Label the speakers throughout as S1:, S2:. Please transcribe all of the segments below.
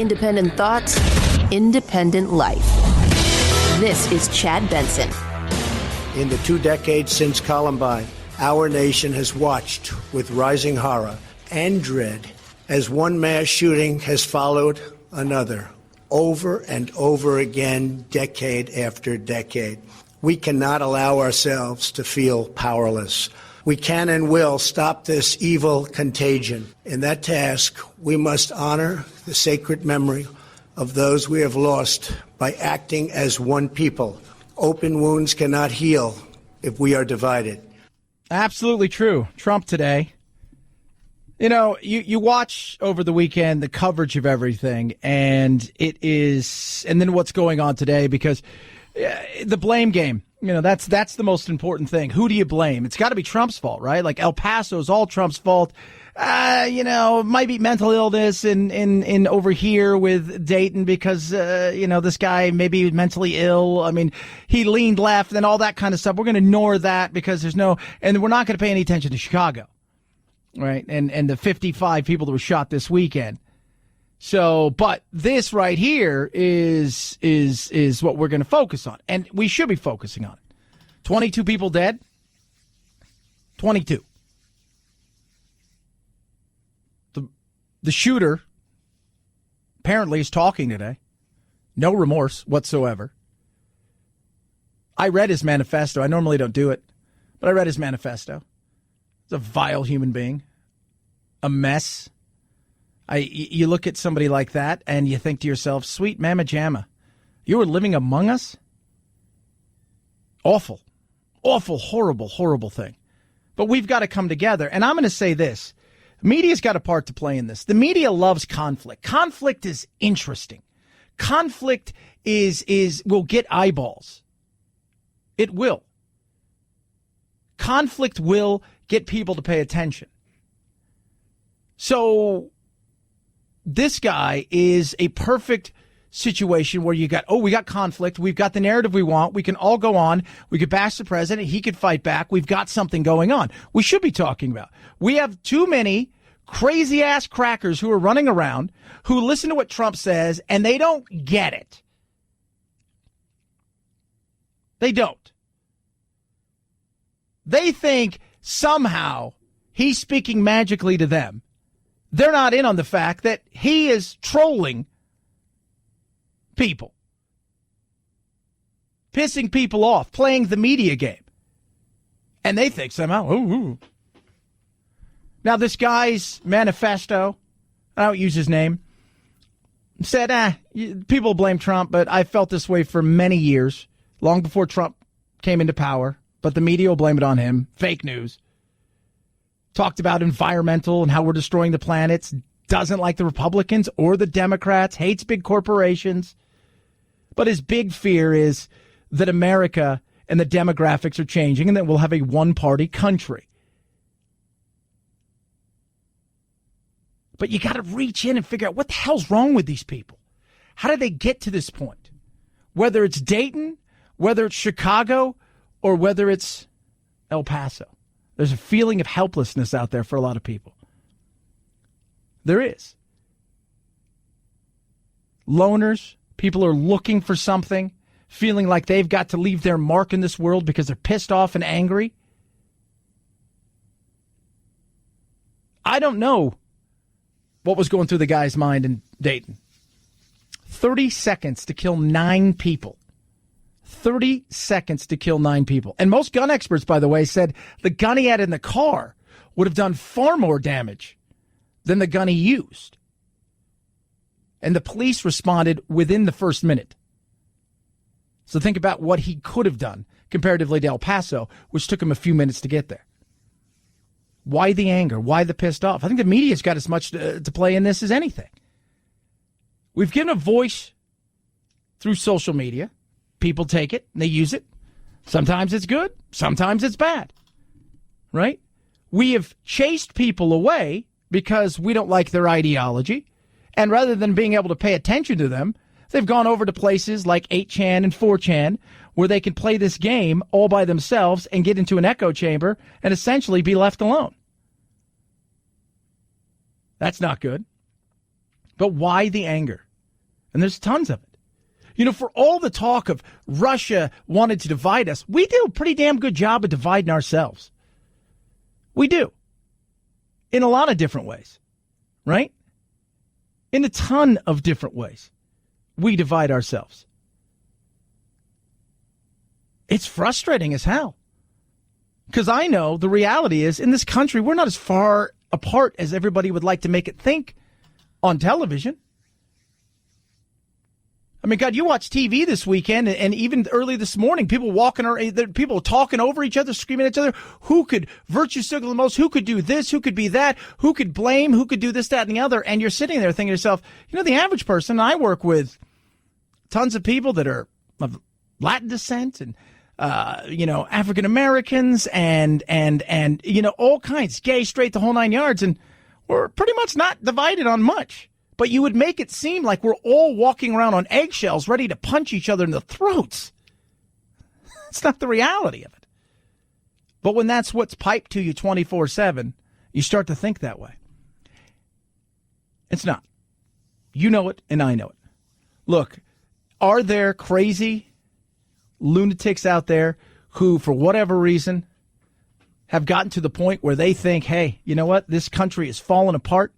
S1: Independent thoughts, independent life. This is Chad Benson.
S2: In the 2 decades since Columbine, our nation has watched with rising horror and dread as one mass shooting has followed another, over and over again, decade after decade. We cannot allow ourselves to feel powerless. We can and will stop this evil contagion. In that task, we must honor the sacred memory of those we have lost by acting as one people. Open wounds cannot heal if we are divided.
S3: Absolutely true. Trump today. You know, you watch over the weekend the coverage of everything, and then what's going on today, because the blame game, you know, that's the most important thing. Who do you blame? It's got to be Trump's fault, right? Like El Paso is all Trump's fault. You know, it might be mental illness in over here with Dayton because, you know, this guy may be mentally ill. I mean, he leaned left and all that kind of stuff. We're going to ignore that because and we're not going to pay any attention to Chicago, right? And the 55 people that were shot this weekend. So, but this right here is what we're going to focus on. And we should be focusing on it. 22 people dead. 22. The shooter apparently is talking today. No remorse whatsoever. I read his manifesto. I normally don't do it, but I read his manifesto. He's a vile human being. A mess. You look at somebody like that and you think to yourself, sweet mama jamma, you were living among us? Awful. Awful, horrible, horrible thing. But we've got to come together. And I'm going to say this. Media's got a part to play in this. The media loves conflict. Conflict is interesting. Conflict will get eyeballs. It will. Conflict will get people to pay attention. So this guy is a perfect situation where we got conflict. We've got the narrative we want. We can all go on. We could bash the president. He could fight back. We've got something going on. We should be talking about. We have too many crazy ass crackers who are running around who listen to what Trump says and they don't get it. They don't. They think somehow he's speaking magically to them. They're not in on the fact that he is trolling people, pissing people off, playing the media game. And they think somehow, ooh. Now, this guy's manifesto, I don't use his name, said, people blame Trump, but I felt this way for many years, long before Trump came into power, but the media will blame it on him. Fake news. Talked about environmental and how we're destroying the planet. Doesn't like the Republicans or the Democrats. Hates big corporations. But his big fear is that America and the demographics are changing and that we'll have a one-party country. But you got to reach in and figure out what the hell's wrong with these people. How did they get to this point? Whether it's Dayton, whether it's Chicago, or whether it's El Paso. There's a feeling of helplessness out there for a lot of people. There is. Loners, people are looking for something, feeling like they've got to leave their mark in this world because they're pissed off and angry. I don't know what was going through the guy's mind in Dayton. 30 seconds to kill 9 people. 30 seconds to kill 9 people. And most gun experts, by the way, said the gun he had in the car would have done far more damage than the gun he used. And the police responded within the first minute. So think about what he could have done comparatively to El Paso, which took him a few minutes to get there. Why the anger? Why the pissed off? I think the media's got as much to play in this as anything. We've given a voice through social media. People take it and they use it. Sometimes it's good. Sometimes it's bad. Right? We have chased people away because we don't like their ideology. And rather than being able to pay attention to them, they've gone over to places like 8chan and 4chan where they can play this game all by themselves and get into an echo chamber and essentially be left alone. That's not good. But why the anger? And there's tons of it. You know, for all the talk of Russia wanted to divide us, we do a pretty damn good job of dividing ourselves. We do. In a lot of different ways, right? In a ton of different ways, we divide ourselves. It's frustrating as hell. Because I know the reality is, in this country, we're not as far apart as everybody would like to make it think on television. I mean, God, you watch TV this weekend, and even early this morning, people people talking over each other, screaming at each other. Who could virtue signal the most? Who could do this? Who could be that? Who could blame? Who could do this, that, and the other? And you're sitting there thinking to yourself, you know, the average person, I work with tons of people that are of Latin descent and, African Americans and, all kinds, gay, straight, the whole nine yards. And we're pretty much not divided on much. But you would make it seem like we're all walking around on eggshells ready to punch each other in the throats. It's not the reality of it. But when that's what's piped to you 24/7, you start to think that way. It's not. You know it, and I know it. Look, are there crazy lunatics out there who, for whatever reason, have gotten to the point where they think, hey, you know what? This country is falling apart,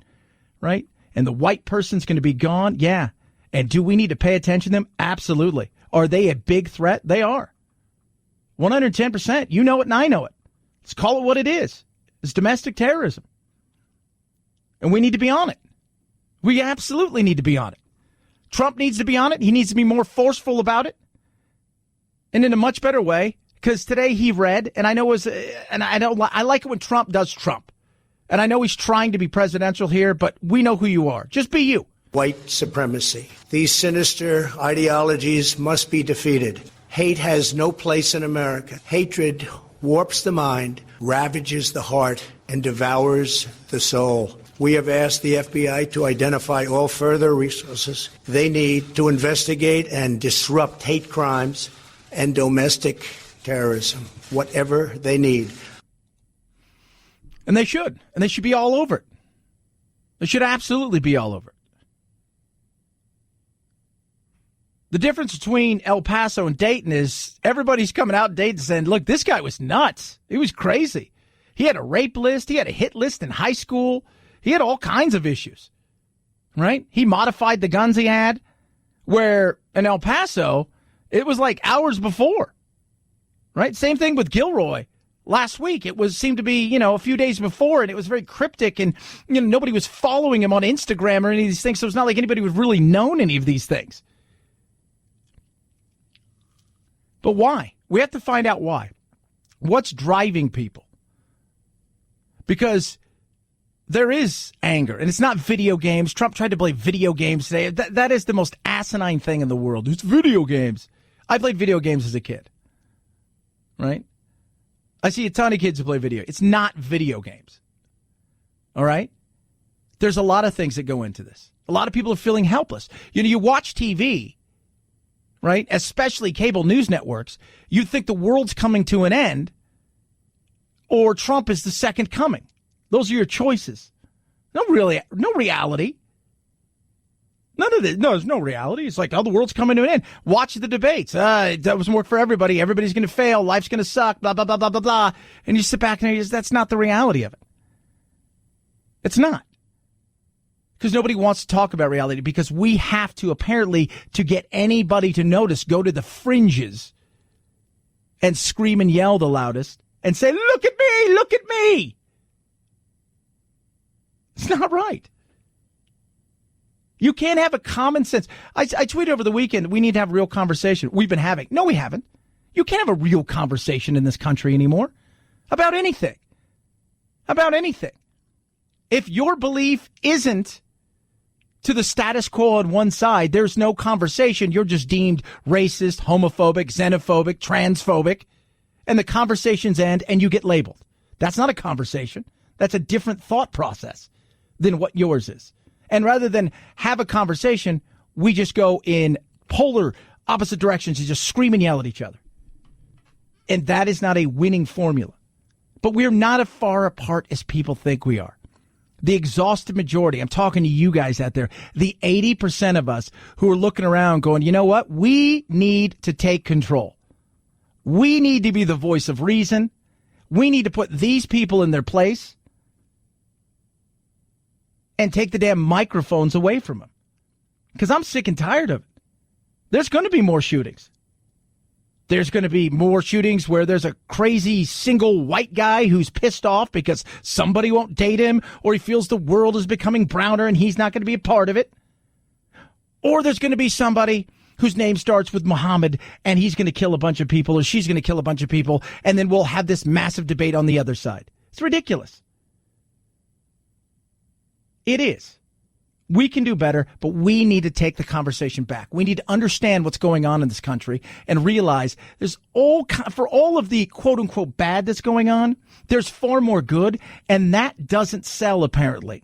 S3: right? And the white person's going to be gone? Yeah. And do we need to pay attention to them? Absolutely. Are they a big threat? They are. 110%. You know it and I know it. Let's call it what it is. It's domestic terrorism. And we need to be on it. We absolutely need to be on it. Trump needs to be on it. He needs to be more forceful about it. And in a much better way. Because today he read, and I know I like it when Trump does Trump. And I know he's trying to be presidential here, but we know who you are. Just be you.
S2: White supremacy. These sinister ideologies must be defeated. Hate has no place in America. Hatred warps the mind, ravages the heart, and devours the soul. We have asked the FBI to identify all further resources they need to investigate and disrupt hate crimes and domestic terrorism, whatever they need.
S3: And they should. And they should be all over it. They should absolutely be all over it. The difference between El Paso and Dayton is everybody's coming out in Dayton saying, look, this guy was nuts. He was crazy. He had a rape list. He had a hit list in high school. He had all kinds of issues, right? He modified the guns he had, where in El Paso, it was like hours before, right? Same thing with Gilroy. Last week, seemed to be, a few days before, and it was very cryptic, and, nobody was following him on Instagram or any of these things, so it's not like anybody would really known any of these things. But why? We have to find out why. What's driving people? Because there is anger, and it's not video games. Trump tried to play video games today. That is the most asinine thing in the world. It's video games. I played video games as a kid, right? I see a ton of kids who play video. It's not video games. All right? There's a lot of things that go into this. A lot of people are feeling helpless. You watch TV, right? Especially cable news networks. You think the world's coming to an end or Trump is the second coming. Those are your choices. No reality. None of this. No, there's no reality. It's like, the world's coming to an end. Watch the debates. That doesn't work for everybody. Everybody's going to fail. Life's going to suck. Blah, blah, blah, blah, blah, blah. And you sit back and that's not the reality of it. It's not. Because nobody wants to talk about reality, because we have to, apparently, to get anybody to notice, go to the fringes and scream and yell the loudest and say, look at me, look at me. It's not right. You can't have a common sense. I tweeted over the weekend, we need to have a real conversation. We've been having. No, we haven't. You can't have a real conversation in this country anymore about anything. About anything. If your belief isn't to the status quo on one side, there's no conversation. You're just deemed racist, homophobic, xenophobic, transphobic, and the conversations end and you get labeled. That's not a conversation. That's a different thought process than what yours is. And rather than have a conversation, we just go in polar opposite directions and just scream and yell at each other. And that is not a winning formula. But we're not as far apart as people think we are. The exhausted majority, I'm talking to you guys out there, the 80% of us who are looking around going, you know what? We need to take control. We need to be the voice of reason. We need to put these people in their place and take the damn microphones away from them. Because I'm sick and tired of it. There's going to be more shootings. There's going to be more shootings where there's a crazy single white guy who's pissed off because somebody won't date him, or he feels the world is becoming browner and he's not going to be a part of it. Or there's going to be somebody whose name starts with Muhammad and he's going to kill a bunch of people, or she's going to kill a bunch of people, and then we'll have this massive debate on the other side. It's ridiculous. It is. We can do better, but we need to take the conversation back. We need to understand what's going on in this country and realize there's for all of the quote unquote bad that's going on, there's far more good, and that doesn't sell apparently.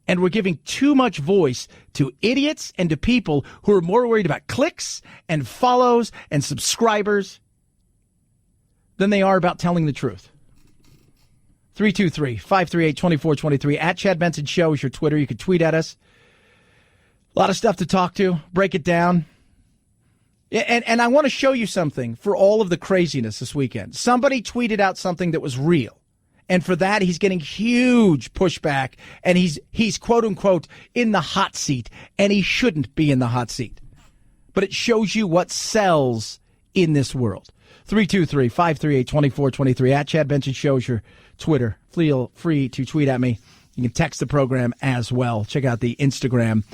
S3: And we're giving too much voice to idiots and to people who are more worried about clicks and follows and subscribers than they are about telling the truth. 323-538-2423. At Chad Benson Show is your Twitter. You can tweet at us. A lot of stuff to talk to. Break it down. And I want to show you something for all of the craziness this weekend. Somebody tweeted out something that was real. And for that, he's getting huge pushback. And he's quote unquote in the hot seat. And he shouldn't be in the hot seat. But it shows you what sells in this world. 323-538-2423. At Chad Benson Show is your Twitter. Feel free to tweet at me. You can text the program as well. Check out the Instagram.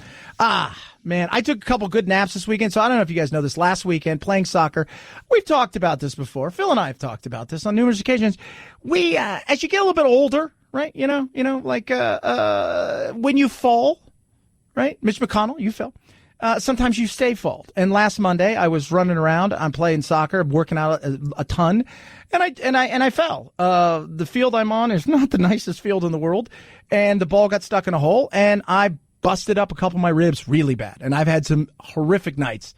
S3: Man, I took a couple good naps this weekend, so I don't know if you guys know this. Last weekend, playing soccer, we've talked about this before. Phil and I have talked about this on numerous occasions. We, as you get a little bit older, right, like when you fall, right, Mitch McConnell, you fell. Sometimes you stay fault. And last Monday, I was running around. I'm playing soccer, working out a ton, and I fell. The field I'm on is not the nicest field in the world, and the ball got stuck in a hole, and I busted up a couple of my ribs really bad. And I've had some horrific nights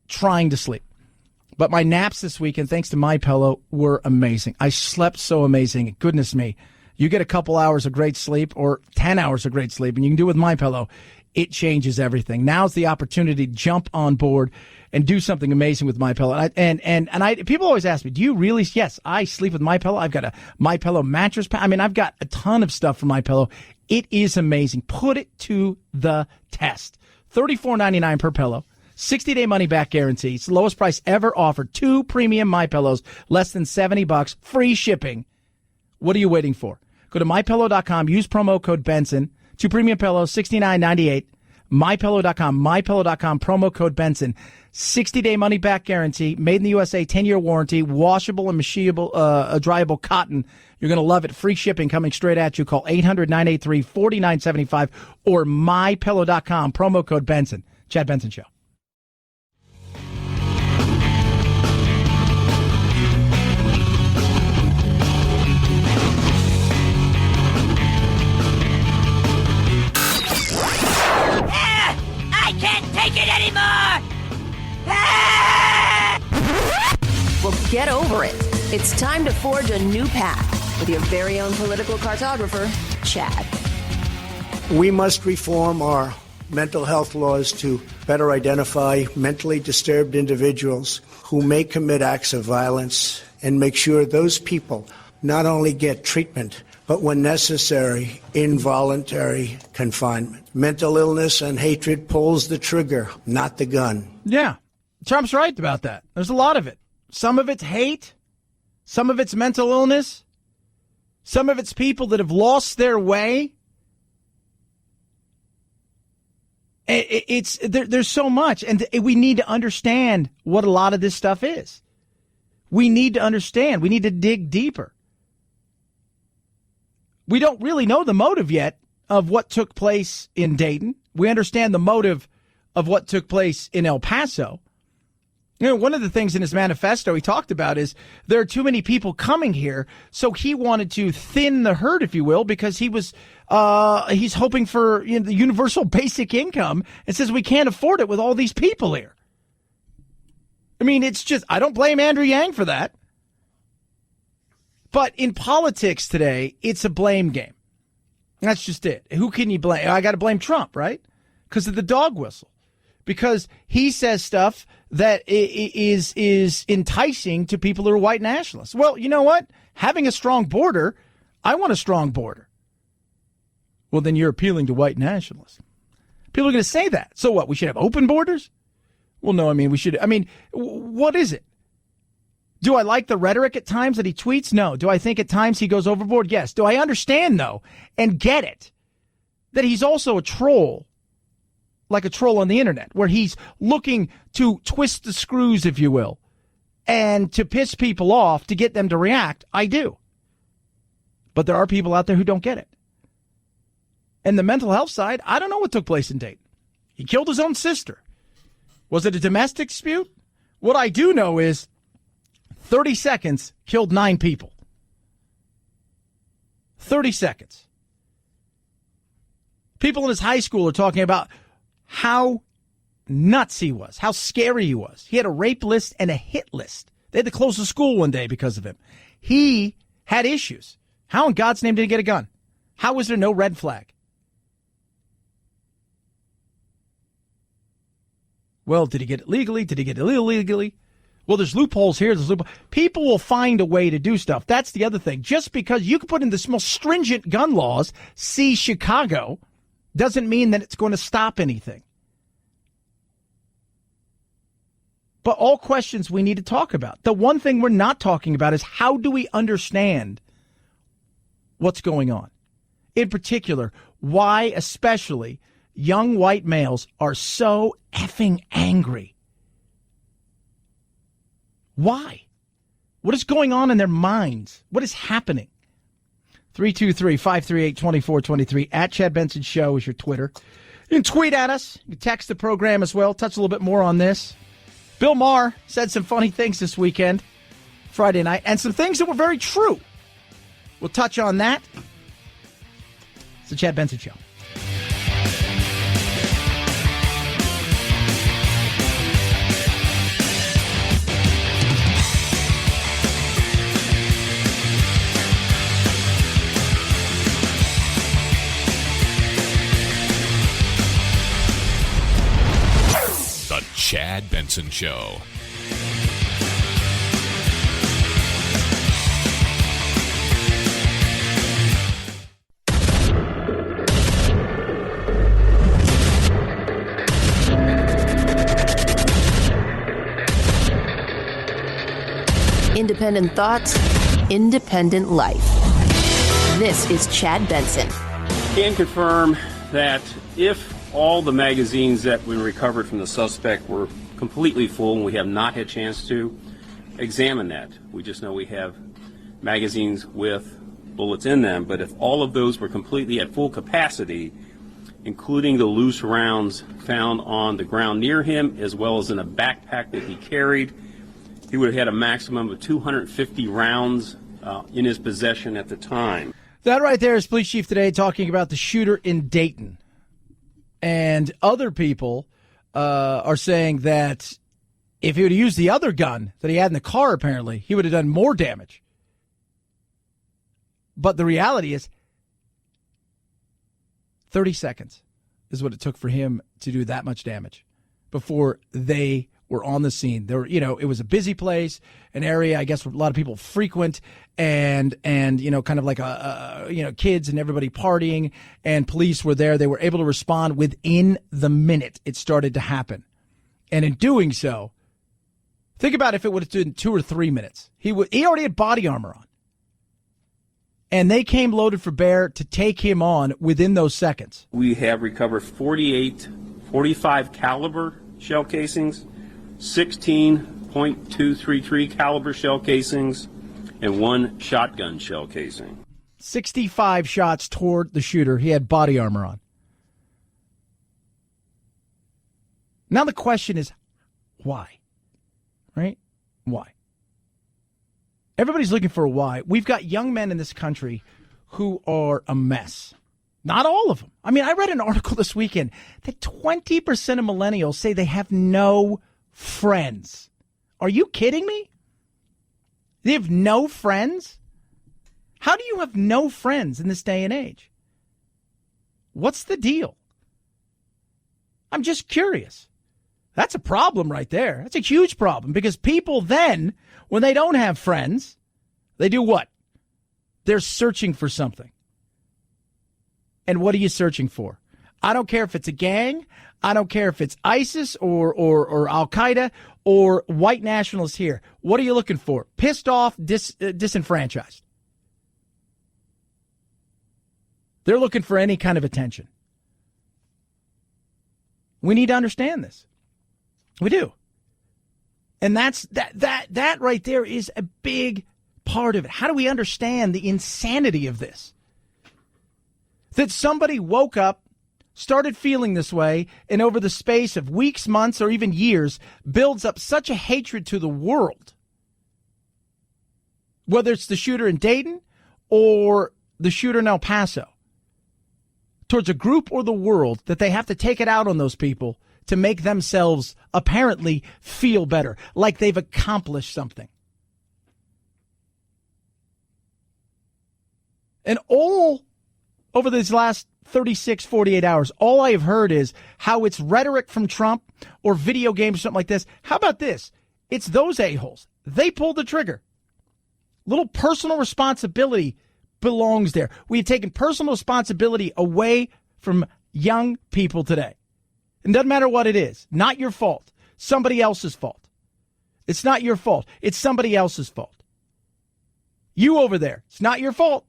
S3: trying to sleep. But my naps this weekend, thanks to MyPillow, were amazing. I slept so amazing. Goodness me. You get a couple hours of great sleep or 10 hours of great sleep, and you can do it with MyPillow. It changes everything. Now's the opportunity to jump on board and do something amazing with MyPillow. And people always ask me, do you really? Yes, I sleep with MyPillow. I've got a MyPillow mattress. I've got a ton of stuff from MyPillow. It is amazing. Put it to the test. $34.99 per pillow. 60-day money-back guarantee. It's the lowest price ever offered. 2 premium MyPillows, less than $70. Free shipping. What are you waiting for? Go to MyPillow.com. Use promo code Benson. 2 premium pillows, $69.98. MyPillow.com. MyPillow.com. Promo code Benson. 60-day money-back guarantee. Made in the USA. 10-year warranty. Washable and machineable, dryable cotton. You're going to love it. Free shipping coming straight at you. Call 800-983-4975 or MyPillow.com. Promo code Benson. Chad Benson Show.
S4: I can't take it anymore!
S1: Well, get over it. It's time to forge a new path with your very own political cartographer, Chad.
S2: We must reform our mental health laws to better identify mentally disturbed individuals who may commit acts of violence and make sure those people not only get treatment, but when necessary, involuntary confinement. Mental illness and hatred pulls the trigger, not the gun.
S3: Yeah, Trump's right about that. There's a lot of it. Some of it's hate. Some of it's mental illness. Some of it's people that have lost their way. There's so much, and we need to understand what a lot of this stuff is. We need to understand. We need to dig deeper. We don't really know the motive yet of what took place in Dayton. We understand the motive of what took place in El Paso. One of the things in his manifesto he talked about is there are too many people coming here, so he wanted to thin the herd, if you will, because he's hoping for the universal basic income and says we can't afford it with all these people here. It's just, I don't blame Andrew Yang for that. But in politics today, it's a blame game. That's just it. Who can you blame? I got to blame Trump, right? Because of the dog whistle. Because he says stuff that is enticing to people who are white nationalists. Well, you know what? Having a strong border, I want a strong border. Well, then you're appealing to white nationalists. People are going to say that. So what? We should have open borders? Well, no, what is it? Do I like the rhetoric at times that he tweets? No. Do I think at times he goes overboard? Yes. Do I understand, though, and get it, that he's also a troll, like a troll on the internet, where he's looking to twist the screws, if you will, and to piss people off to get them to react? I do. But there are people out there who don't get it. And the mental health side, I don't know what took place in Dayton. He killed his own sister. Was it a domestic dispute? What I do know is 30 seconds killed 9 people. 30 seconds. People in his high school are talking about how nuts he was, how scary he was. He had a rape list and a hit list. They had to close the school one day because of him. He had issues. How in God's name did he get a gun? How was there no red flag? Well, did he get it legally? Did he get it illegally? Well, there's loopholes here. People will find a way to do stuff. That's the other thing. Just because you can put in the most stringent gun laws, see Chicago, doesn't mean that it's going to stop anything. But all questions we need to talk about. The one thing we're not talking about is how do we understand what's going on? In particular, why especially young white males are so effing angry. Why? What is going on in their minds? What is happening? 323-538-2423. At Chad Benson Show is your Twitter. You can tweet at us. You can text the program as well. Touch a little bit more on this. Bill Maher said some funny things this weekend, Friday night, and some things that were very true. We'll touch on that. It's the Chad Benson Show.
S5: The Chad Benson Show.
S1: Independent thoughts, independent life. This is Chad Benson.
S6: Can confirm that if all the magazines that we recovered from the suspect were completely full, and we have not had a chance to examine that. We just know we have magazines with bullets in them, but if all of those were completely at full capacity, including the loose rounds found on the ground near him, as well as in a backpack that he carried, he would have had a maximum of 250 rounds in his possession at the time.
S3: That right there is Police Chief today talking about the shooter in Dayton. And other people are saying that if he would have used the other gun that he had in the car, apparently, he would have done more damage. But the reality is 30 seconds is what it took for him to do that much damage before they were on the scene. There were, it was a busy place, an area, I guess, where a lot of people frequent, and kind of like kids and everybody partying, and police were there. They were able to respond within the minute it started to happen. And in doing so, think about if it would have taken 2 or 3 minutes. He already had body armor on. And they came loaded for bear to take him on within those seconds.
S6: We have recovered 45 caliber shell casings, 16.233 caliber shell casings, and 1 shotgun shell casing.
S3: 65 shots toward the shooter. He had body armor on. Now the question is, why? Right? Why? Everybody's looking for a why. We've got young men in this country who are a mess. Not all of them. I mean, I read an article this weekend that 20% of millennials say they have no friends. Are you kidding me? They have no friends? How do you have no friends in this day and age? What's the deal? I'm just curious. That's a problem right there. That's a huge problem because people then, when they don't have friends, they do what? They're searching for something. And what are you searching for? I don't care if it's a gang. I don't care if it's ISIS or Al-Qaeda or white nationalists here. What are you looking for? Pissed off, disenfranchised. They're looking for any kind of attention. We need to understand this. We do. And that right there is a big part of it. How do we understand the insanity of this? That somebody woke up, started feeling this way, and over the space of weeks, months, or even years, builds up such a hatred to the world. Whether it's the shooter in Dayton or the shooter in El Paso. Towards a group or the world that they have to take it out on those people to make themselves apparently feel better, like they've accomplished something. And all over these last 36, 48 hours, all I have heard is how it's rhetoric from Trump or video games or something like this. How about this? It's those a-holes. They pulled the trigger. Little personal responsibility belongs there. We have taken personal responsibility away from young people today. It doesn't matter what it is. Not your fault. Somebody else's fault. It's not your fault. It's somebody else's fault. You over there. It's not your fault.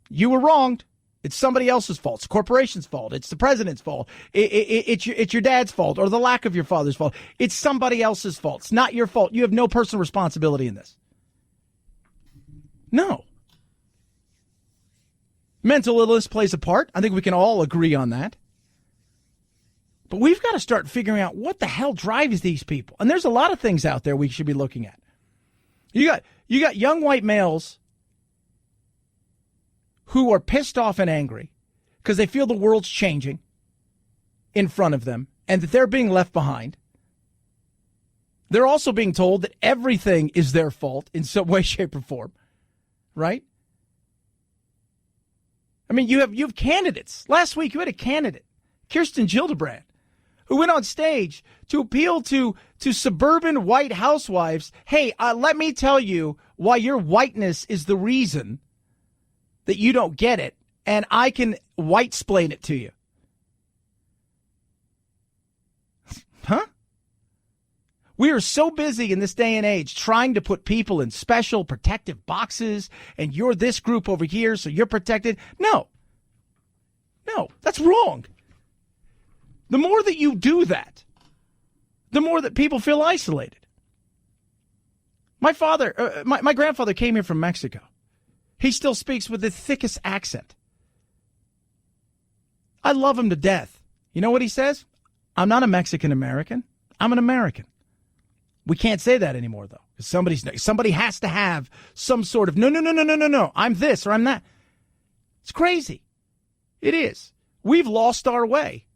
S3: You were wronged. It's somebody else's fault. It's the corporation's fault. It's the president's fault. It's your dad's fault or the lack of your father's fault. It's somebody else's fault. It's not your fault. You have no personal responsibility in this. No. Mental illness plays a part. I think we can all agree on that. But we've got to start figuring out what the hell drives these people. And there's a lot of things out there we should be looking at. You got young white males who are pissed off and angry because they feel the world's changing in front of them and that they're being left behind. They're also being told that everything is their fault in some way, shape, or form. Right? I mean, you have candidates. Last week, you had a candidate, Kirsten Gillibrand, who went on stage to appeal to suburban white housewives. Hey, let me tell you why your whiteness is the reason that you don't get it, and I can white-splain it to you. Huh? We are so busy in this day and age trying to put people in special protective boxes, and you're this group over here, so you're protected. No, that's wrong. The more that you do that, the more that people feel isolated. My grandfather came here from Mexico. He still speaks with the thickest accent. I love him to death. You know what he says? I'm not a Mexican American. I'm an American. We can't say that anymore, though. Somebody has to have some sort of, no. I'm this or I'm that. It's crazy. It is. We've lost our way.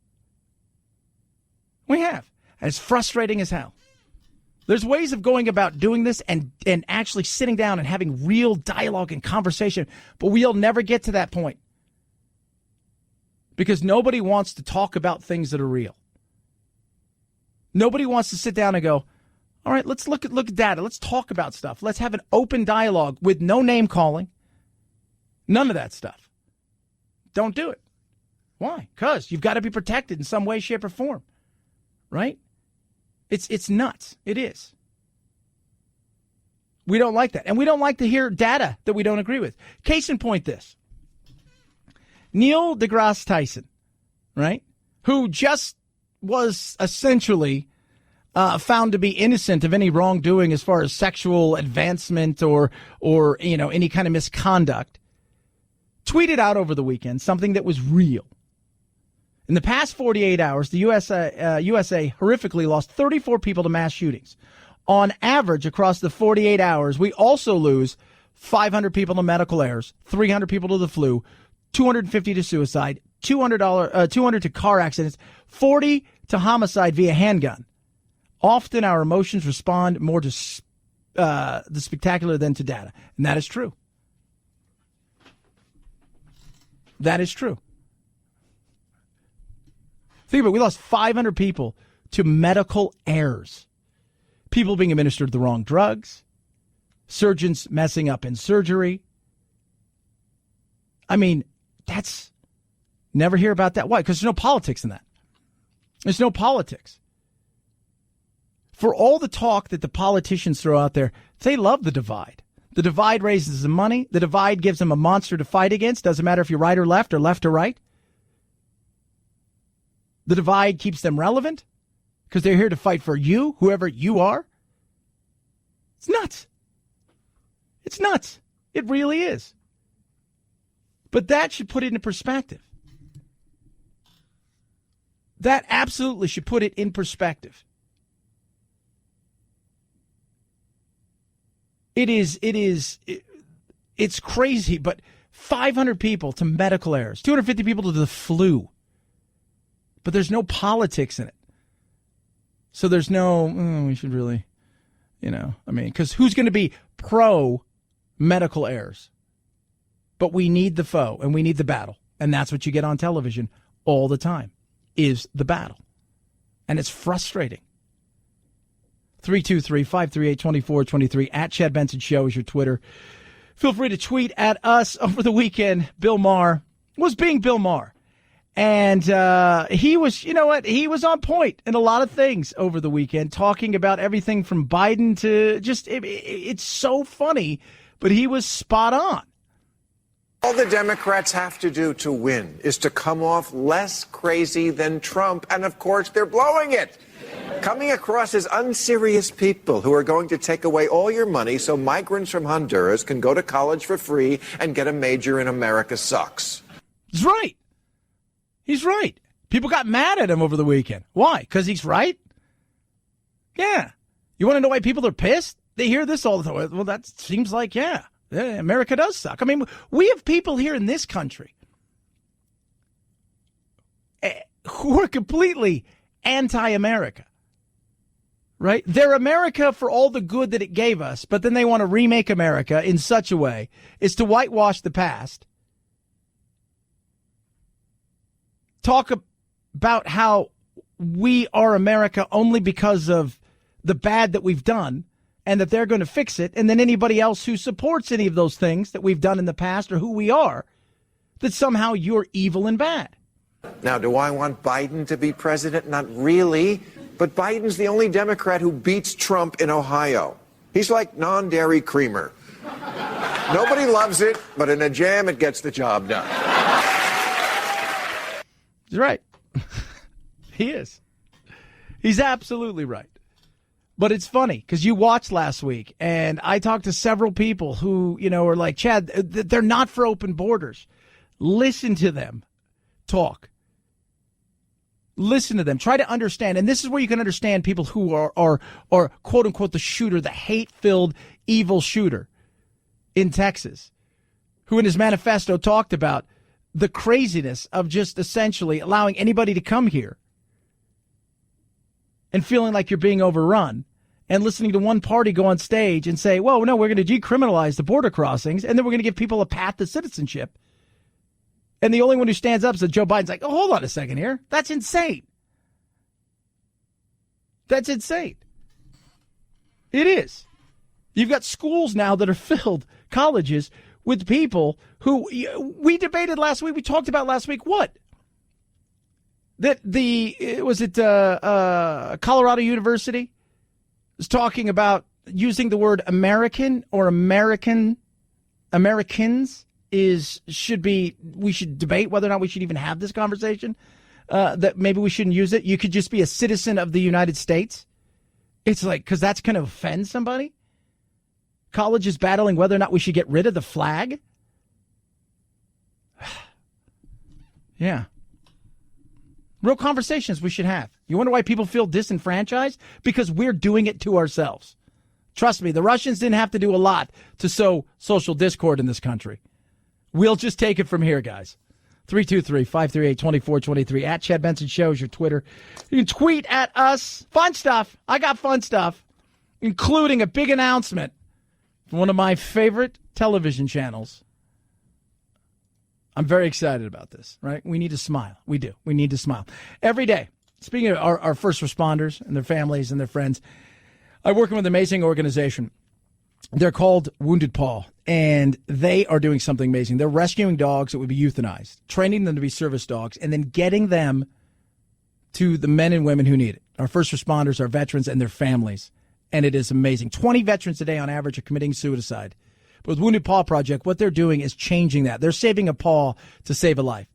S3: We have. And it's frustrating as hell. There's ways of going about doing this and actually sitting down and having real dialogue and conversation, but we'll never get to that point because nobody wants to talk about things that are real. Nobody wants to sit down and go, all right, let's look at data. Let's talk about stuff. Let's have an open dialogue with no name calling. None of that stuff. Don't do it. Why? Because you've got to be protected in some way, shape, or form. Right? It's nuts. It is. We don't like that. And we don't like to hear data that we don't agree with. Case in point this. Neil deGrasse Tyson, right, who just was essentially found to be innocent of any wrongdoing as far as sexual advancement or any kind of misconduct, tweeted out over the weekend something that was real. In the past 48 hours, the USA horrifically lost 34 people to mass shootings. On average, across the 48 hours, we also lose 500 people to medical errors, 300 people to the flu, 250 to suicide, 200 to car accidents, 40 to homicide via handgun. Often our emotions respond more to the spectacular than to data. And that is true. That is true. Think about it. We lost 500 people to medical errors. People being administered the wrong drugs. Surgeons messing up in surgery. I mean, that's... Never hear about that. Why? Because there's no politics in that. There's no politics. For all the talk that the politicians throw out there, they love the divide. The divide raises the money. The divide gives them a monster to fight against. Doesn't matter if you're right or left or right. The divide keeps them relevant because they're here to fight for you, whoever you are. It's nuts. It's nuts. It really is. But that should put it into perspective. That absolutely should put it in perspective. It's crazy, but 500 people to medical errors, 250 people to the flu. But there's no politics in it. So there's no, we should really, because who's going to be pro medical errors? But we need the foe and we need the battle. And that's what you get on television all the time. Is the battle. And it's frustrating. 323-538-2423 at Chad Benson Show is your Twitter. Feel free to tweet at us. Over the weekend, Bill Maher was being Bill Maher. And he was, he was on point in a lot of things over the weekend, talking about everything from Biden to just, it's so funny, but he was spot on.
S7: All the Democrats have to do to win is to come off less crazy than Trump, and of course they're blowing it. Coming across as unserious people who are going to take away all your money so migrants from Honduras can go to college for free and get a major in America sucks.
S3: He's right. He's right. People got mad at him over the weekend. Why? Because he's right? Yeah. You want to know why people are pissed? They hear this all the time. Well, that seems like, yeah. America does suck. I mean, we have people here in this country who are completely anti-America, right? They're America for all the good that it gave us, but then they want to remake America in such a way as to whitewash the past, talk about how we are America only because of the bad that we've done, and that they're going to fix it, and then anybody else who supports any of those things that we've done in the past or who we are, that somehow you're evil and bad.
S7: Now, do I want Biden to be president? Not really. But Biden's the only Democrat who beats Trump in Ohio. He's like non-dairy creamer. Nobody loves it, but in a jam, it gets the job done.
S3: He's right. He is. He's absolutely right. But it's funny because you watched last week, and I talked to several people who, are like, Chad, they're not for open borders. Listen to them talk. Listen to them. Try to understand. And this is where you can understand people who are quote unquote, the shooter, the hate-filled, evil shooter in Texas, who in his manifesto talked about the craziness of just essentially allowing anybody to come here and feeling like you're being overrun. And listening to one party go on stage and say, well, no, we're going to decriminalize the border crossings, and then we're going to give people a path to citizenship. And the only one who stands up is Joe Biden's like, oh, hold on a second here. That's insane. That's insane. It is. You've got schools now that are filled, colleges, with people who we debated last week. We talked about last week what? That Colorado University was talking about using the word American or Americans we should debate whether or not we should even have this conversation, that maybe we shouldn't use it. You could just be a citizen of the United States. It's like, because that's going to offend somebody. College is battling whether or not we should get rid of the flag. Yeah. Real conversations we should have. You wonder why people feel disenfranchised? Because we're doing it to ourselves. Trust me, the Russians didn't have to do a lot to sow social discord in this country. We'll just take it from here, guys. 323-538-2423 at Chad Benson Show is your Twitter. You can tweet at us. Fun stuff. I got fun stuff, including a big announcement from one of my favorite television channels I'm very excited about this, right? We need to smile. We do. We need to smile. Every day, speaking of our first responders and their families and their friends, I work with an amazing organization. They're called Wounded Paw, and they are doing something amazing. They're rescuing dogs that would be euthanized, training them to be service dogs, and then getting them to the men and women who need it. Our first responders, our veterans, and their families. And it is amazing. 20 veterans a day on average are committing suicide. But with Wounded Paw Project, what they're doing is changing that. They're saving a paw to save a life.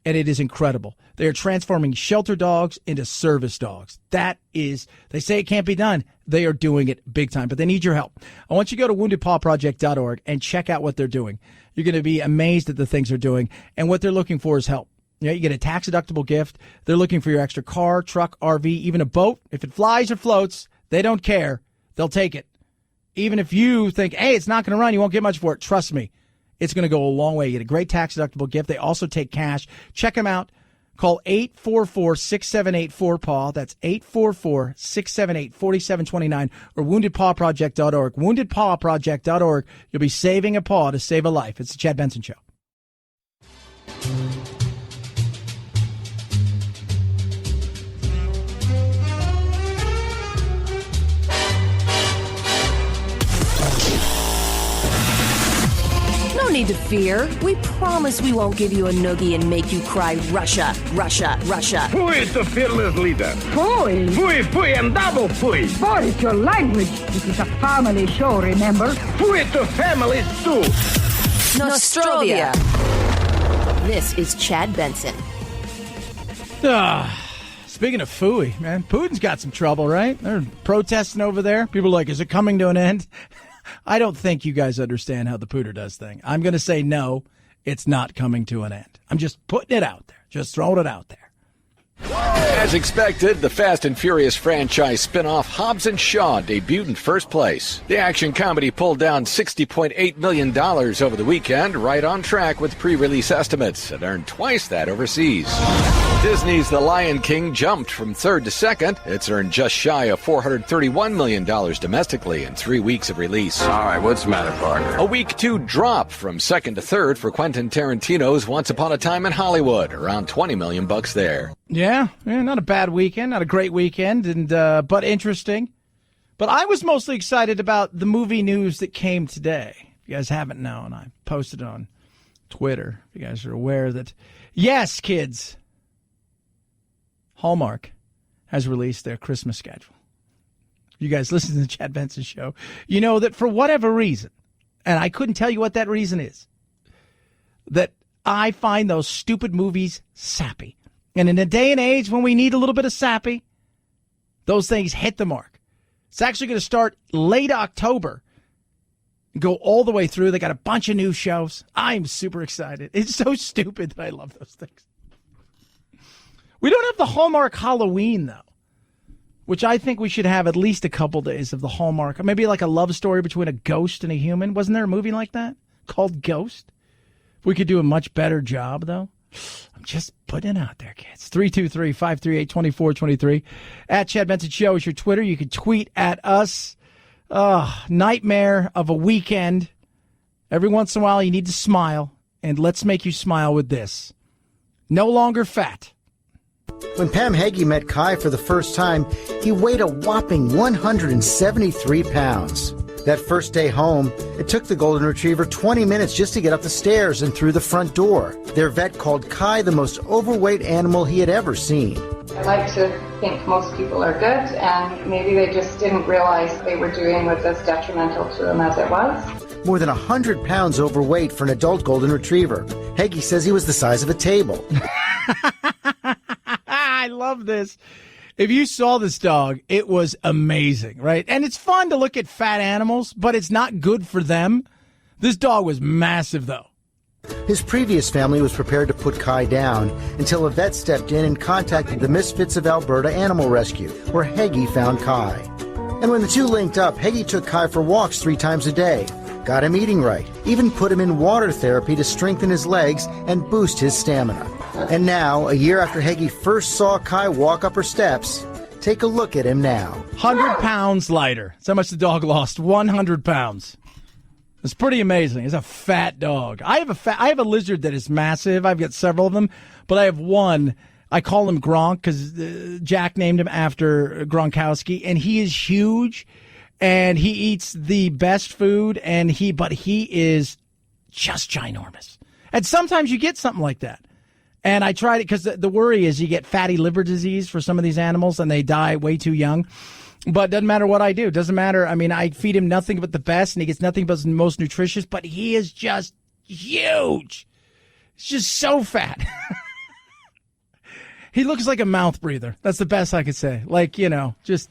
S3: And it is incredible. They are transforming shelter dogs into service dogs. That is, they say it can't be done. They are doing it big time, but they need your help. I want you to go to woundedpawproject.org and check out what they're doing. You're going to be amazed at the things they're doing, and what they're looking for is help. You know, you get a tax-deductible gift. They're looking for your extra car, truck, RV, even a boat. If it flies or floats, they don't care. They'll take it. Even if you think, hey, it's not going to run, you won't get much for it. Trust me, it's going to go a long way. You get a great tax-deductible gift. They also take cash. Check them out. Call 844-6784-PAW. That's 844-678-4729 or woundedpawproject.org. Woundedpawproject.org. You'll be saving a paw to save a life. It's the Chad Benson Show.
S1: No need to fear. We promise we won't give you a noogie and make you cry Russia, Russia, Russia.
S8: Who is the fearless leader?
S9: Fooey.
S8: Fooey, fooey, and double fooey.
S9: What is your language? This is a family show, remember?
S8: Fooey to families too.
S1: Nostrovia. This is Chad Benson.
S3: Speaking of phooey, man, Putin's got some trouble, right? They're protesting over there. People are like, is it coming to an end? I don't think you guys understand how the pooter does thing. I'm going to say no, it's not coming to an end. I'm just putting it out there, just throwing it out there.
S10: As expected, the Fast and Furious franchise spin-off Hobbs & Shaw debuted in first place. The action comedy pulled down $60.8 million over the weekend, right on track with pre-release estimates, and earned twice that overseas. Disney's The Lion King jumped from third to second. It's earned just shy of $431 million domestically in 3 weeks of release.
S8: All right, what's the matter, partner?
S10: A week 2 drop from second to third for Quentin Tarantino's Once Upon a Time in Hollywood, around $20 million there.
S3: Yeah, not a bad weekend, not a great weekend, and but interesting. But I was mostly excited about the movie news that came today. If you guys haven't known, I posted it on Twitter. If you guys are aware that, yes, kids, Hallmark has released their Christmas schedule. You guys listen to the Chad Benson Show. You know that for whatever reason, and I couldn't tell you what that reason is, that I find those stupid movies sappy. And in a day and age when we need a little bit of sappy, those things hit the mark. It's actually going to start late October and go all the way through. They got a bunch of new shows. I'm super excited. It's so stupid that I love those things. We don't have the Hallmark Halloween, though, which I think we should have at least a couple days of the Hallmark. Maybe like a love story between a ghost and a human. Wasn't there a movie like that called Ghost? We could do a much better job, though. I'm just putting it out there, kids. 323-538-2423. At Chad Benson Show is your Twitter. You can tweet at us. Nightmare of a weekend. Every once in a while, you need to smile. And let's make you smile with this. No longer fat.
S11: When Pam Heggie met Kai for the first time, he weighed a whopping 173 pounds. That first day home, it took the Golden Retriever 20 minutes just to get up the stairs and through the front door. Their vet called Kai the most overweight animal he had ever seen.
S12: I like to think most people are good, and maybe they just didn't realize they were doing was as detrimental to them as it was.
S11: More than 100 pounds overweight for an adult Golden Retriever. Heggie says he was the size of a table.
S3: I love this. If you saw this dog, it was amazing, right? And it's fun to look at fat animals, but it's not good for them. This dog was massive, though.
S11: His previous family was prepared to put Kai down until a vet stepped in and contacted the Misfits of Alberta Animal Rescue, where Heggie found Kai. And when the two linked up, Heggie took Kai for walks 3 times a day, got him eating right, even put him in water therapy to strengthen his legs and boost his stamina. And now, a year after Heggie first saw Kai walk up her steps, take a look at him now.
S3: 100 pounds lighter. That's how much the dog lost. 100 pounds. It's pretty amazing. It's a fat dog. I have a lizard that is massive. I've got several of them, but I have one. I call him Gronk because Jack named him after Gronkowski, and he is huge, and he eats the best food, but he is just ginormous. And sometimes you get something like that. And I tried it because the worry is you get fatty liver disease for some of these animals, and they die way too young. But it doesn't matter what I do. It doesn't matter. I mean, I feed him nothing but the best, and he gets nothing but the most nutritious, but he is just huge. He's just so fat. He looks like a mouth breather. That's the best I could say. Like, just,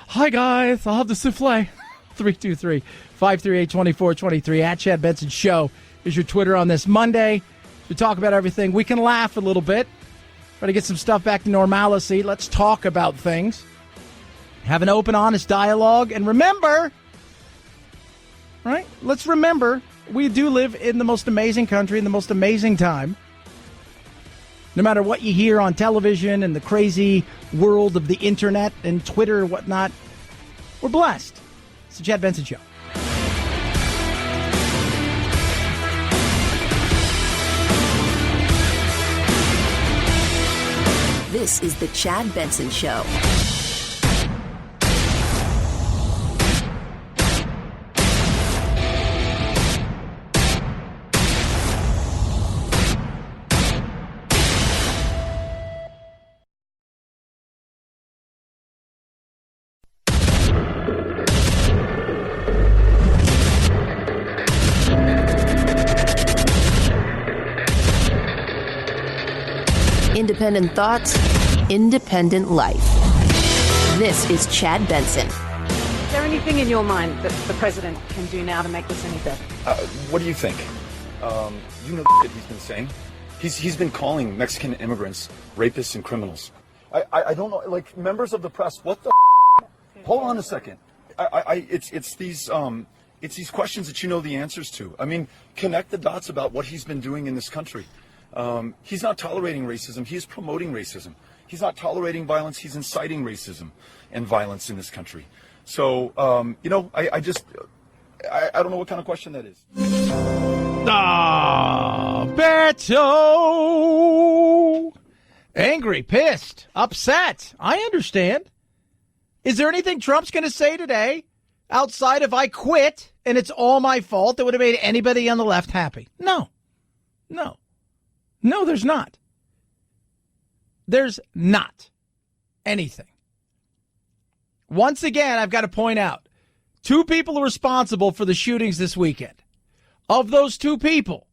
S3: hi, guys. I'll have the souffle. 323-538-2423. At Chad Benson Show is your Twitter on this Monday. We talk about everything. We can laugh a little bit. Try to get some stuff back to normalcy. Let's talk about things. Have an open, honest dialogue. And remember, right? Let's remember, we do live in the most amazing country in the most amazing time. No matter what you hear on television and the crazy world of the internet and Twitter and whatnot, we're blessed. It's the Chad Benson Show.
S1: This is the Chad Benson Show. Independent thoughts, independent life. This is Chad Benson.
S13: Is there anything in your mind that the president can do now to make this any better?
S14: What do you think? You know that he's been saying. He's been calling Mexican immigrants rapists and criminals. I don't know, like members of the press. What the? Hold on a second. It's these questions that you know the answers to. I mean, connect the dots about what he's been doing in this country. He's not tolerating racism. He's promoting racism. He's not tolerating violence. He's inciting racism and violence in this country. So, I don't know what kind of question that is.
S3: Beto! Angry, pissed, upset. I understand. Is there anything Trump's going to say today outside of I quit and it's all my fault that would have made anybody on the left happy? No, there's not. There's not anything. Once again, I've got to point out, 2 people are responsible for the shootings this weekend. Of those 2 people,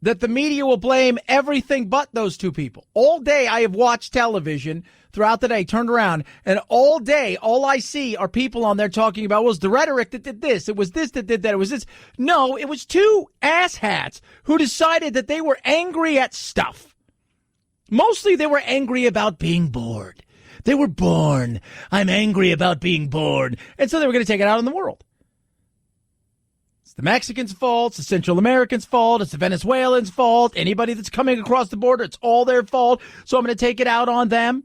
S3: that the media will blame everything but those 2 people. All day I have watched television throughout the day, turned around, and all day all I see are people on there talking about, was the rhetoric that did this, it was this that did that, it was this. No, it was 2 asshats who decided that they were angry at stuff. Mostly they were angry about being bored. They were born. I'm angry about being bored. And so they were going to take it out on the world. It's the Mexicans' fault. It's the Central Americans' fault. It's the Venezuelans' fault. Anybody that's coming across the border, it's all their fault. So I'm going to take it out on them.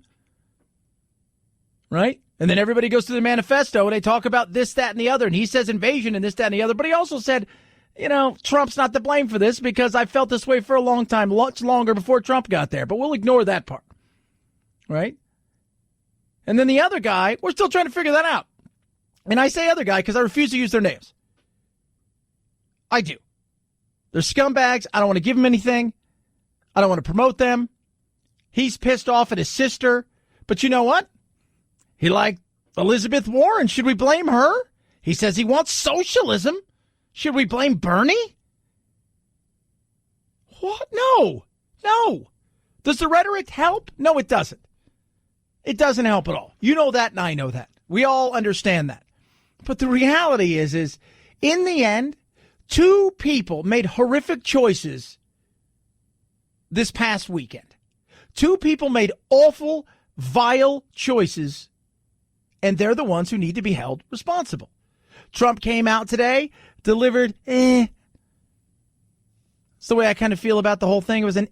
S3: Right? And then everybody goes to the manifesto and they talk about this, that, and the other. And he says invasion and this, that, and the other. But he also said, Trump's not to blame for this because I felt this way for a long time, much longer before Trump got there. But we'll ignore that part. Right? And then the other guy, we're still trying to figure that out. And I say other guy because I refuse to use their names. I do. They're scumbags. I don't want to give them anything. I don't want to promote them. He's pissed off at his sister. But you know what? He liked Elizabeth Warren. Should we blame her? He says he wants socialism. Should we blame Bernie? What? No. Does the rhetoric help? No, it doesn't. It doesn't help at all. You know that and I know that. We all understand that. But the reality is in the end, 2 people made horrific choices this past weekend. 2 people made awful, vile choices, and they're the ones who need to be held responsible. Trump came out today, delivered, It's the way I kind of feel about the whole thing. It was an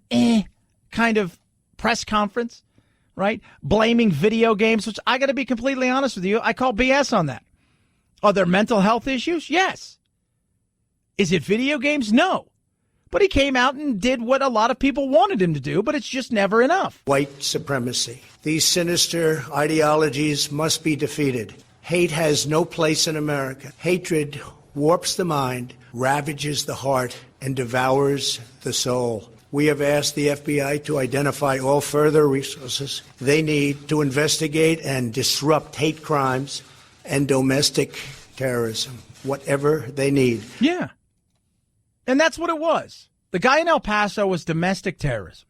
S3: kind of press conference, right? Blaming video games, which I got to be completely honest with you, I call BS on that. Are there mental health issues? Yes. Is it video games? No. But he came out and did what a lot of people wanted him to do, but it's just never enough.
S2: White supremacy. These sinister ideologies must be defeated. Hate has no place in America. Hatred warps the mind, ravages the heart, and devours the soul. We have asked the FBI to identify all further resources they need to investigate and disrupt hate crimes and domestic terrorism, whatever they need.
S3: Yeah. And that's what it was. The guy in El Paso was domestic terrorism.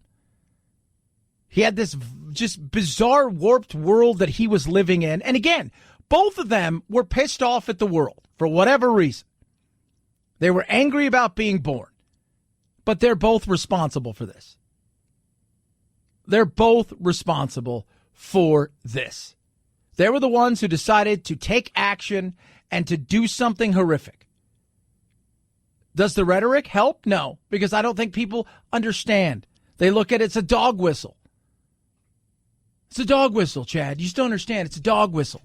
S3: He had this just bizarre, warped world that he was living in. And again, both of them were pissed off at the world for whatever reason. They were angry about being born. But they're both responsible for this. They're both responsible for this. They were the ones who decided to take action and to do something horrific. Does the rhetoric help? No, because I don't think people understand. They look at it as a dog whistle. It's a dog whistle, Chad. You just don't understand. It's a dog whistle.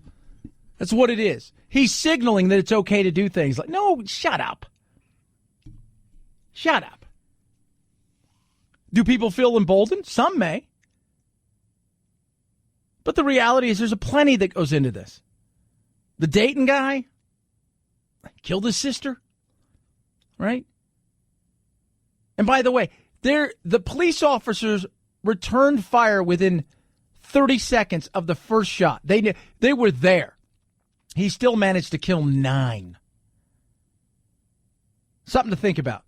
S3: That's what it is. He's signaling that it's okay to do things like, no, shut up. Shut up. Do people feel emboldened? Some may. But the reality is there's a plenty that goes into this. The Dayton guy killed his sister, right? And by the way, the police officers returned fire within 30 seconds of the first shot. They were there. He still managed to kill 9. Something to think about.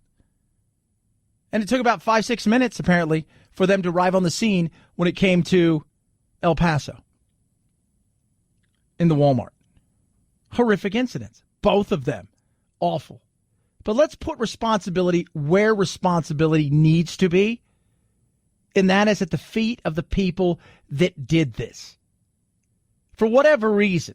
S3: And it took about 5-6 minutes, apparently, for them to arrive on the scene when it came to El Paso in the Walmart. Horrific incidents. Both of them. Awful. But let's put responsibility where responsibility needs to be, and that is at the feet of the people that did this. For whatever reason.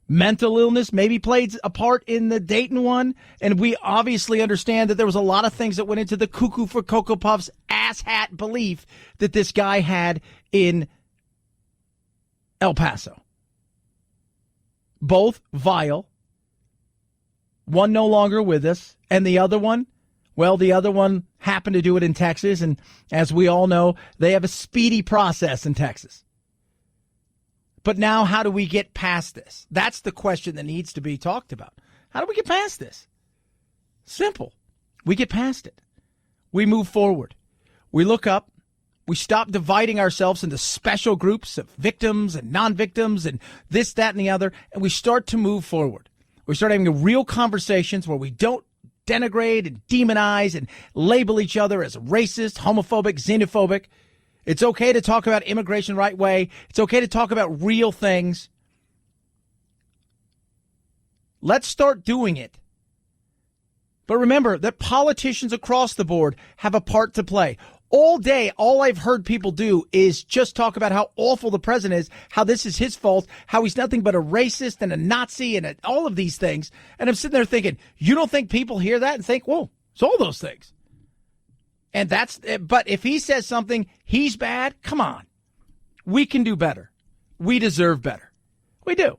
S3: Mental illness maybe played a part in the Dayton one, and we obviously understand that there was a lot of things that went into the cuckoo for Cocoa Puffs asshat belief that this guy had in El Paso. Both vile. One no longer with us, and the other one, well, the other one happened to do it in Texas, and as we all know, they have a speedy process in Texas. But now, how do we get past this? That's the question that needs to be talked about. How do we get past this? Simple. We get past it. We move forward. We look up. We stop dividing ourselves into special groups of victims and non-victims and this, that, and the other, and we start to move forward. We start having real conversations where we don't denigrate and demonize and label each other as racist, homophobic, xenophobic. It's okay to talk about immigration right way. It's okay to talk about real things. Let's start doing it. But remember that politicians across the board have a part to play. All day, all I've heard people do is just talk about how awful the president is, how this is his fault, how he's nothing but a racist and a Nazi and all of these things. And I'm sitting there thinking, you don't think people hear that and think, whoa, it's all those things. And but if he says something, he's bad, come on. We can do better. We deserve better. We do.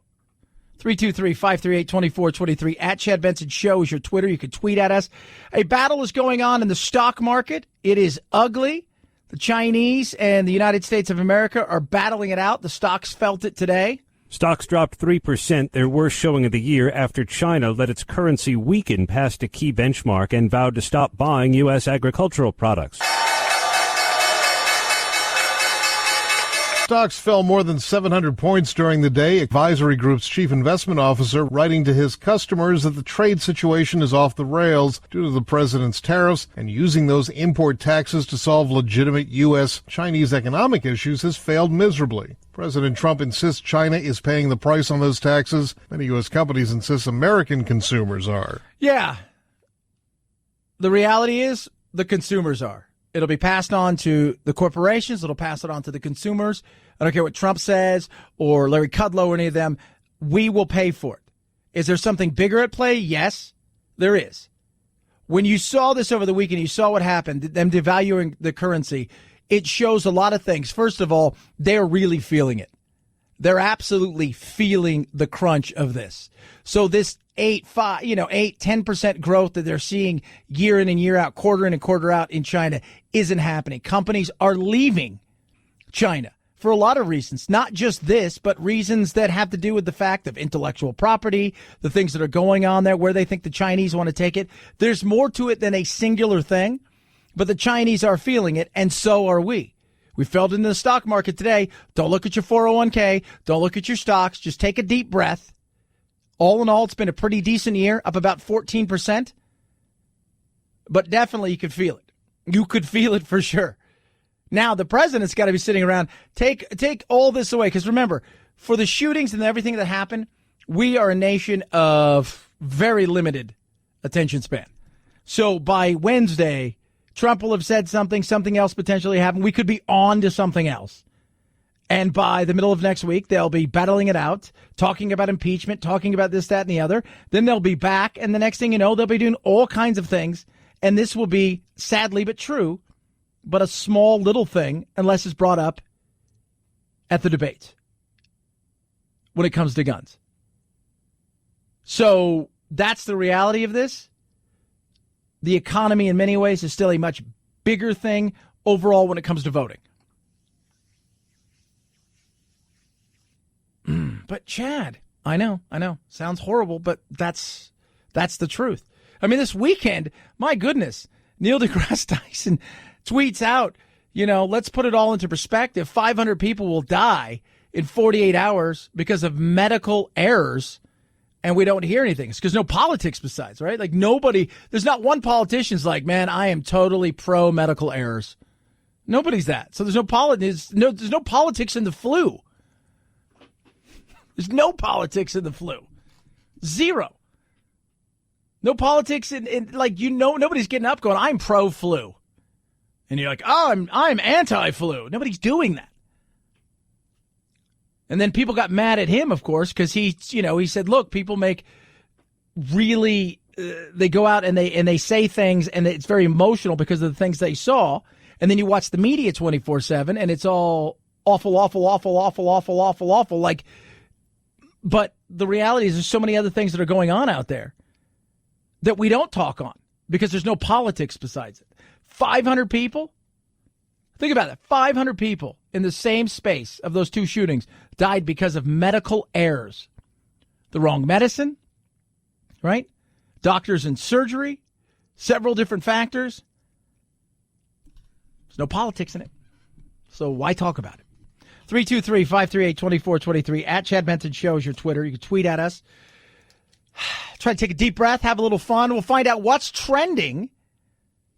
S3: 323-538-2423 at Chad Benson Show is your Twitter. You can tweet at us. A battle is going on in the stock market. It is ugly. The Chinese and the United States of America are battling it out. The stocks felt it today.
S15: Stocks dropped 3%, their worst showing of the year after China let its currency weaken past a key benchmark and vowed to stop buying U.S. agricultural products.
S16: Stocks fell more than 700 points during the day. Advisory Group's chief investment officer writing to his customers that the trade situation is off the rails due to the president's tariffs, and using those import taxes to solve legitimate U.S.-Chinese economic issues has failed miserably. President Trump insists China is paying the price on those taxes. Many U.S. companies insist American consumers are.
S3: Yeah. The reality is the consumers are. It'll be passed on to the corporations. It'll pass it on to the consumers. I don't care what Trump says or Larry Kudlow or any of them. We will pay for it. Is there something bigger at play? Yes, there is. When you saw this over the weekend, you saw what happened, them devaluing the currency. It shows a lot of things. First of all, they're really feeling it. They're absolutely feeling the crunch of this. So this 10% growth that they're seeing year in and year out, quarter in and quarter out in China isn't happening. Companies are leaving China for a lot of reasons, not just this, but reasons that have to do with the fact of intellectual property, the things that are going on there, where they think the Chinese want to take it. There's more to it than a singular thing, but the Chinese are feeling it, and so are we. We felt it in the stock market today. Don't look at your 401k. Don't look at your stocks. Just take a deep breath. All in all, it's been a pretty decent year, up about 14%. But definitely you could feel it. You could feel it for sure. Now, the president's got to be sitting around, take all this away. Because remember, for the shootings and everything that happened, we are a nation of very limited attention span. So by Wednesday, Trump will have said something else potentially happened. We could be on to something else. And by the middle of next week, they'll be battling it out, talking about impeachment, talking about this, that, and the other. Then they'll be back, and the next thing you know, they'll be doing all kinds of things. And this will be, sadly but true, but a small little thing, unless it's brought up at the debate when it comes to guns. So that's the reality of this. The economy, in many ways, is still a much bigger thing overall when it comes to voting. But Chad, I know, sounds horrible, but that's the truth. I mean, this weekend, my goodness, Neil deGrasse Tyson tweets out, let's put it all into perspective. 500 people will die in 48 hours because of medical errors, and we don't hear anything. It's because no politics besides, right? Like nobody, there's not one politician's like, man, I am totally pro medical errors. Nobody's that. So there's no politics in the flu. There's no politics in the flu. Zero. No politics in nobody's getting up going, I'm pro-flu. And you're like, oh, I'm anti-flu. Nobody's doing that. And then people got mad at him, of course, because he said, look, people make really, they go out and they say things and it's very emotional because of the things they saw. And then you watch the media 24/7 and it's all awful. But the reality is there's so many other things that are going on out there that we don't talk on because there's no politics besides it. 500 people? Think about it. 500 people in the same space of those two shootings died because of medical errors. The wrong medicine, right? Doctors in surgery, several different factors. There's no politics in it. So why talk about it? 323-538-2423 at Chad Benson Show is your Twitter. You can tweet at us. Try to take a deep breath, have a little fun. We'll find out what's trending.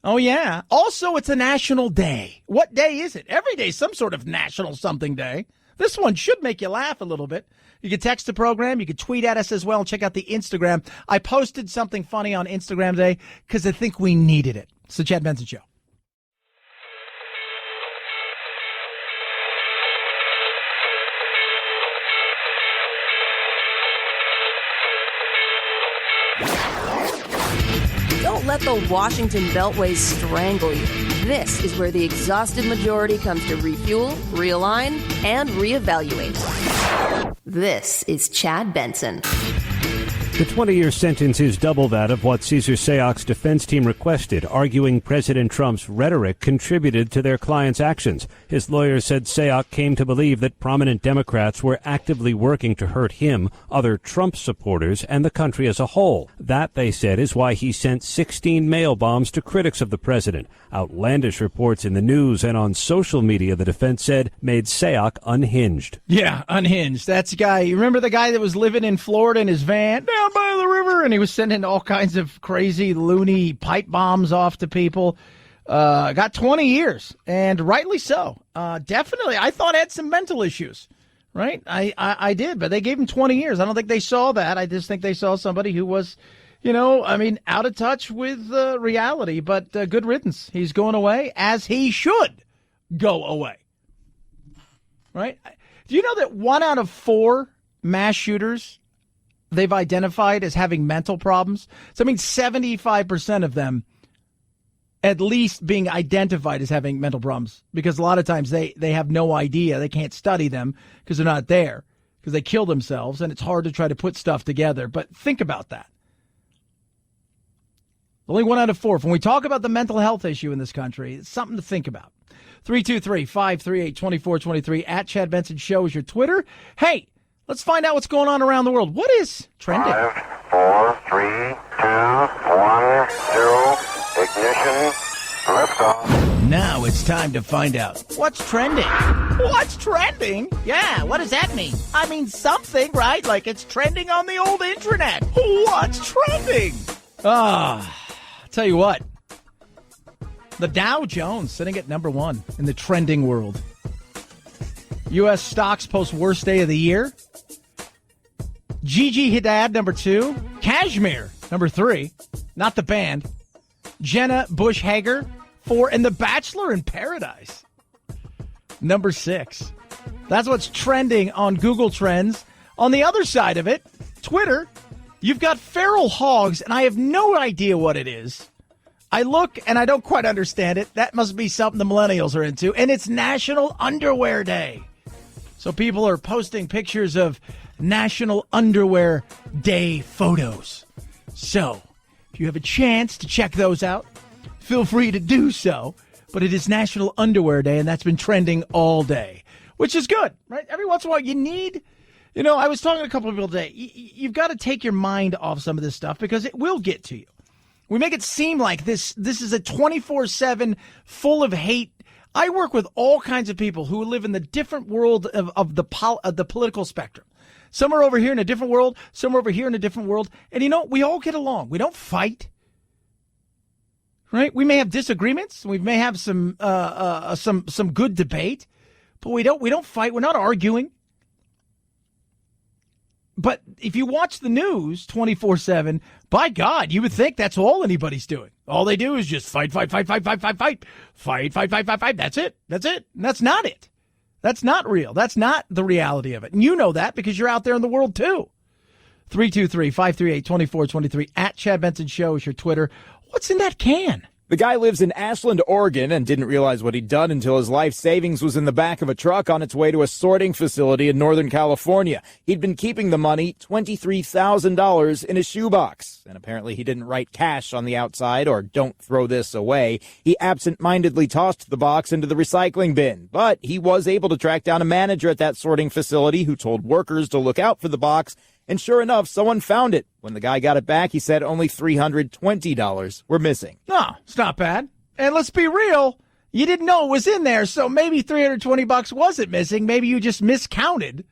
S3: Oh, yeah. Also, it's a national day. What day is it? Every day is some sort of national something day. This one should make you laugh a little bit. You can text the program. You can tweet at us as well and check out the Instagram. I posted something funny on Instagram today because I think we needed it. It's the Chad Benson Show.
S1: Don't let the Washington Beltway strangle you. This is where the exhausted majority comes to refuel, realign, and reevaluate. This is Chad Benson.
S15: The 20-year sentence is double that of what Cesar Sayoc's defense team requested, arguing President Trump's rhetoric contributed to their client's actions. His lawyer said Sayoc came to believe that prominent Democrats were actively working to hurt him, other Trump supporters, and the country as a whole. That, they said, is why he sent 16 mail bombs to critics of the president. Outlandish reports in the news and on social media, the defense said, made Sayoc unhinged.
S3: Yeah, unhinged. That's the guy. You remember the guy that was living in Florida in his van down by the river, and he was sending all kinds of crazy, loony pipe bombs off to people? Got 20 years, and rightly so. Definitely. I thought had some mental issues, right? I did, but they gave him 20 years. I don't think they saw that. I just think they saw somebody who was, out of touch with reality, but good riddance. He's going away, as he should go away, right? Do you know that 1 out of 4 mass shooters they've identified as having mental problems? So, 75% of them at least being identified as having mental problems, because a lot of times they have no idea. They can't study them because they're not there, because they kill themselves, and it's hard to try to put stuff together. But think about that. Only 1 out of 4. When we talk about the mental health issue in this country, it's something to think about. 323-538-2423 at Chad Benson Show is your Twitter. Hey, let's find out what's going on around the world. What is trending?
S17: 5, 4, 3, 2, 1, 0, ignition, liftoff.
S3: Now it's time to find out what's trending. What's trending? Yeah, what does that mean? I mean something, right? Like it's trending on the old internet. What's trending? I'll tell you what. The Dow Jones sitting at number 1 in the trending world. U.S. stocks post worst day of the year. Gigi Hadid, number 2. Kashmir, number 3. Not the band. Jenna Bush Hager, 4. And The Bachelor in Paradise, number 6. That's what's trending on Google Trends. On the other side of it, Twitter, you've got feral hogs, and I have no idea what it is. I look, and I don't quite understand it. That must be something the millennials are into. And it's National Underwear Day. So people are posting pictures of National Underwear Day photos. So if you have a chance to check those out, feel free to do so. But it is National Underwear Day, and that's been trending all day, which is good, right? Every once in a while, you need, I was talking to a couple of people today. You've got to take your mind off some of this stuff because it will get to you. We make it seem like this is a 24/7 full of hate. I work with all kinds of people who live in the different world of the political spectrum. Some are over here in a different world. Some are over here in a different world. And we all get along. We don't fight. Right? We may have disagreements. We may have some good debate, but we don't fight. We're not arguing. But if you watch the news 24/7, by God, you would think that's all anybody's doing. All they do is just fight. That's it. And that's not it. That's not real. That's not the reality of it. And you know that because you're out there in the world too. 323-538-2423 at Chad Benson Show is your Twitter. What's in that can?
S18: The guy lives in Ashland, Oregon, and didn't realize what he'd done until his life savings was in the back of a truck on its way to a sorting facility in Northern California. He'd been keeping the money, $23,000, in his shoebox. And apparently he didn't write cash on the outside or "don't throw this away." He absent-mindedly tossed the box into the recycling bin. But he was able to track down a manager at that sorting facility who told workers to look out for the box. And sure enough, someone found it. When the guy got it back, he said only $320 were missing.
S3: No, it's not bad. And let's be real. You didn't know it was in there, so maybe $320 wasn't missing. Maybe you just miscounted.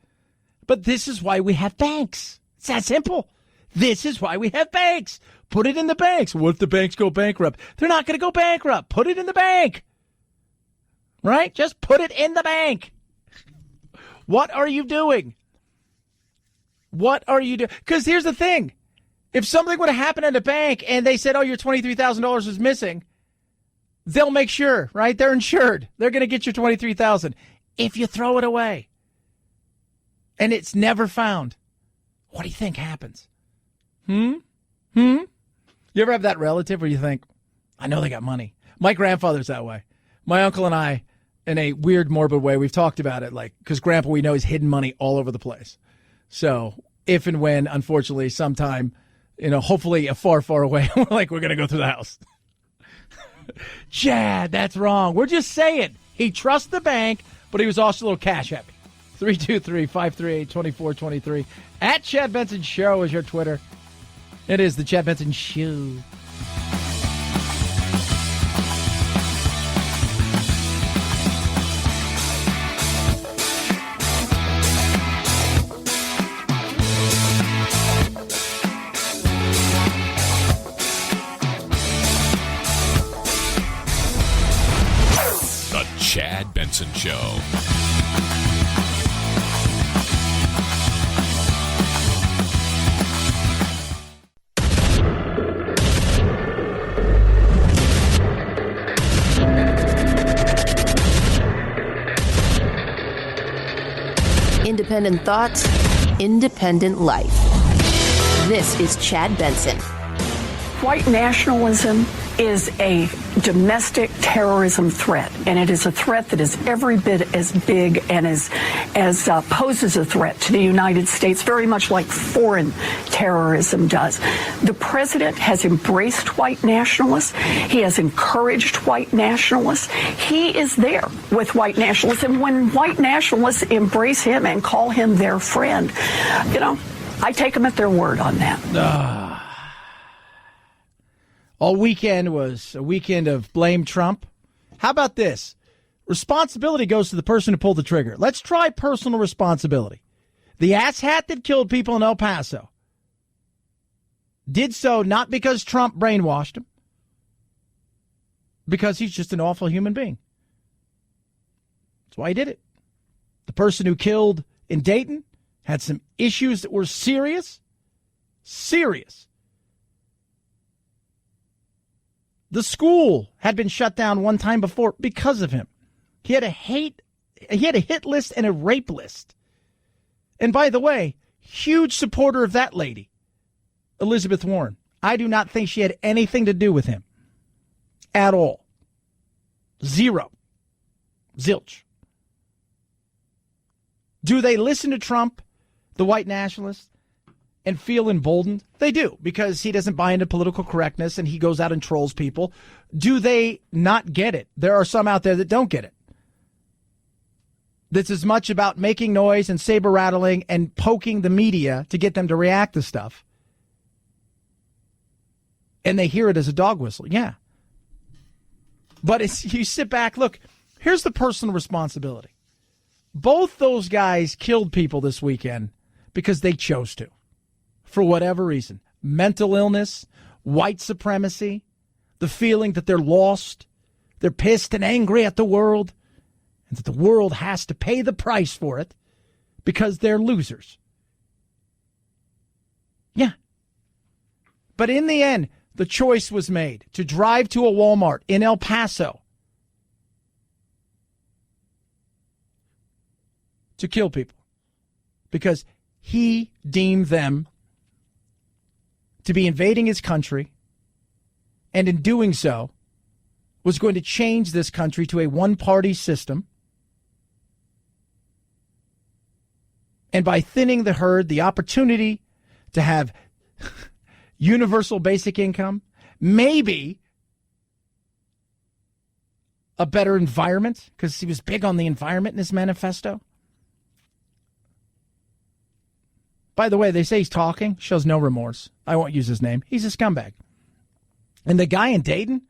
S3: But this is why we have banks. It's that simple. This is why we have banks. Put it in the banks. What if the banks go bankrupt? They're not going to go bankrupt. Put it in the bank. Right? Just put it in the bank. What are you doing? What are you doing? Because here's the thing. If something would have happened at a bank and they said, your $23,000 is missing, they'll make sure, right? They're insured. They're going to get your $23,000. If you throw it away and it's never found, what do you think happens? You ever have that relative where you think, I know they got money? My grandfather's that way. My uncle and I, in a weird, morbid way, we've talked about it, because Grandpa, we know, is hidden money all over the place. So if and when, unfortunately, sometime, hopefully far, far away, we're going to go through the house. Chad, that's wrong. We're just saying he trusts the bank, but he was also a little cash happy. 323-538-2423. At Chad Benson Show is your Twitter. It is the Chad Benson Show.
S5: Chad Benson Show.
S1: Independent thoughts, independent life. This is Chad Benson.
S19: white nationalism is a domestic terrorism threat, and it is a threat that is every bit as big and as poses a threat to the United States, very much like foreign terrorism does. The president has embraced white nationalists. He has encouraged white nationalists. He is there with white nationalists, and when white nationalists embrace him and call him their friend, I take them at their word on that.
S3: All weekend was a weekend of blame Trump. How about this? Responsibility goes to the person who pulled the trigger. Let's try personal responsibility. The asshat that killed people in El Paso did so not because Trump brainwashed him, because he's just an awful human being. That's why he did it. The person who killed in Dayton had some issues that were serious. The school had been shut down one time before because of him. He had a hit list and a rape list. And by the way, huge supporter of that lady, Elizabeth Warren. I do not think she had anything to do with him at all. Zero. Zilch. Do they listen to Trump, the white nationalist, and feel emboldened? They do, because he doesn't buy into political correctness and he goes out and trolls people. Do they not get it? There are some out there that don't get it. That's as much about making noise and saber rattling and poking the media to get them to react to stuff. And they hear it as a dog whistle. Yeah. But you sit back, look, here's the personal responsibility. Both those guys killed people this weekend because they chose to. For whatever reason, mental illness, white supremacy, the feeling that they're lost, they're pissed and angry at the world, and that the world has to pay the price for it because they're losers. Yeah. But in the end, the choice was made to drive to a Walmart in El Paso to kill people because he deemed them to be invading his country, and in doing so, was going to change this country to a one-party system. And by thinning the herd, the opportunity to have universal basic income, maybe a better environment, because he was big on the environment in his manifesto. By the way, they say he's talking, shows no remorse. I won't use his name. He's a scumbag. And the guy in Dayton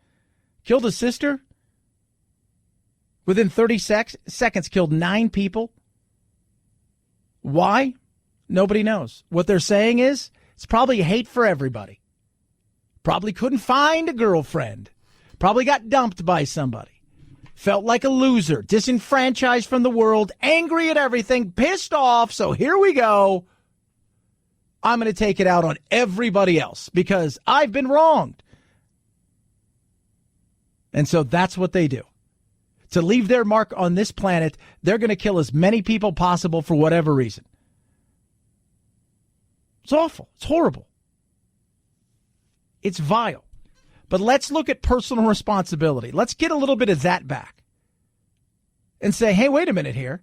S3: killed his sister. Within 30 seconds, killed 9 people. Why? Nobody knows. What they're saying is it's probably hate for everybody. Probably couldn't find a girlfriend. Probably got dumped by somebody. Felt like a loser, disenfranchised from the world, angry at everything, pissed off. So here we go. I'm going to take it out on everybody else because I've been wronged. And so that's what they do. To leave their mark on this planet, they're going to kill as many people possible for whatever reason. It's awful. It's horrible. It's vile. But let's look at personal responsibility. Let's get a little bit of that back. And say, hey, wait a minute here.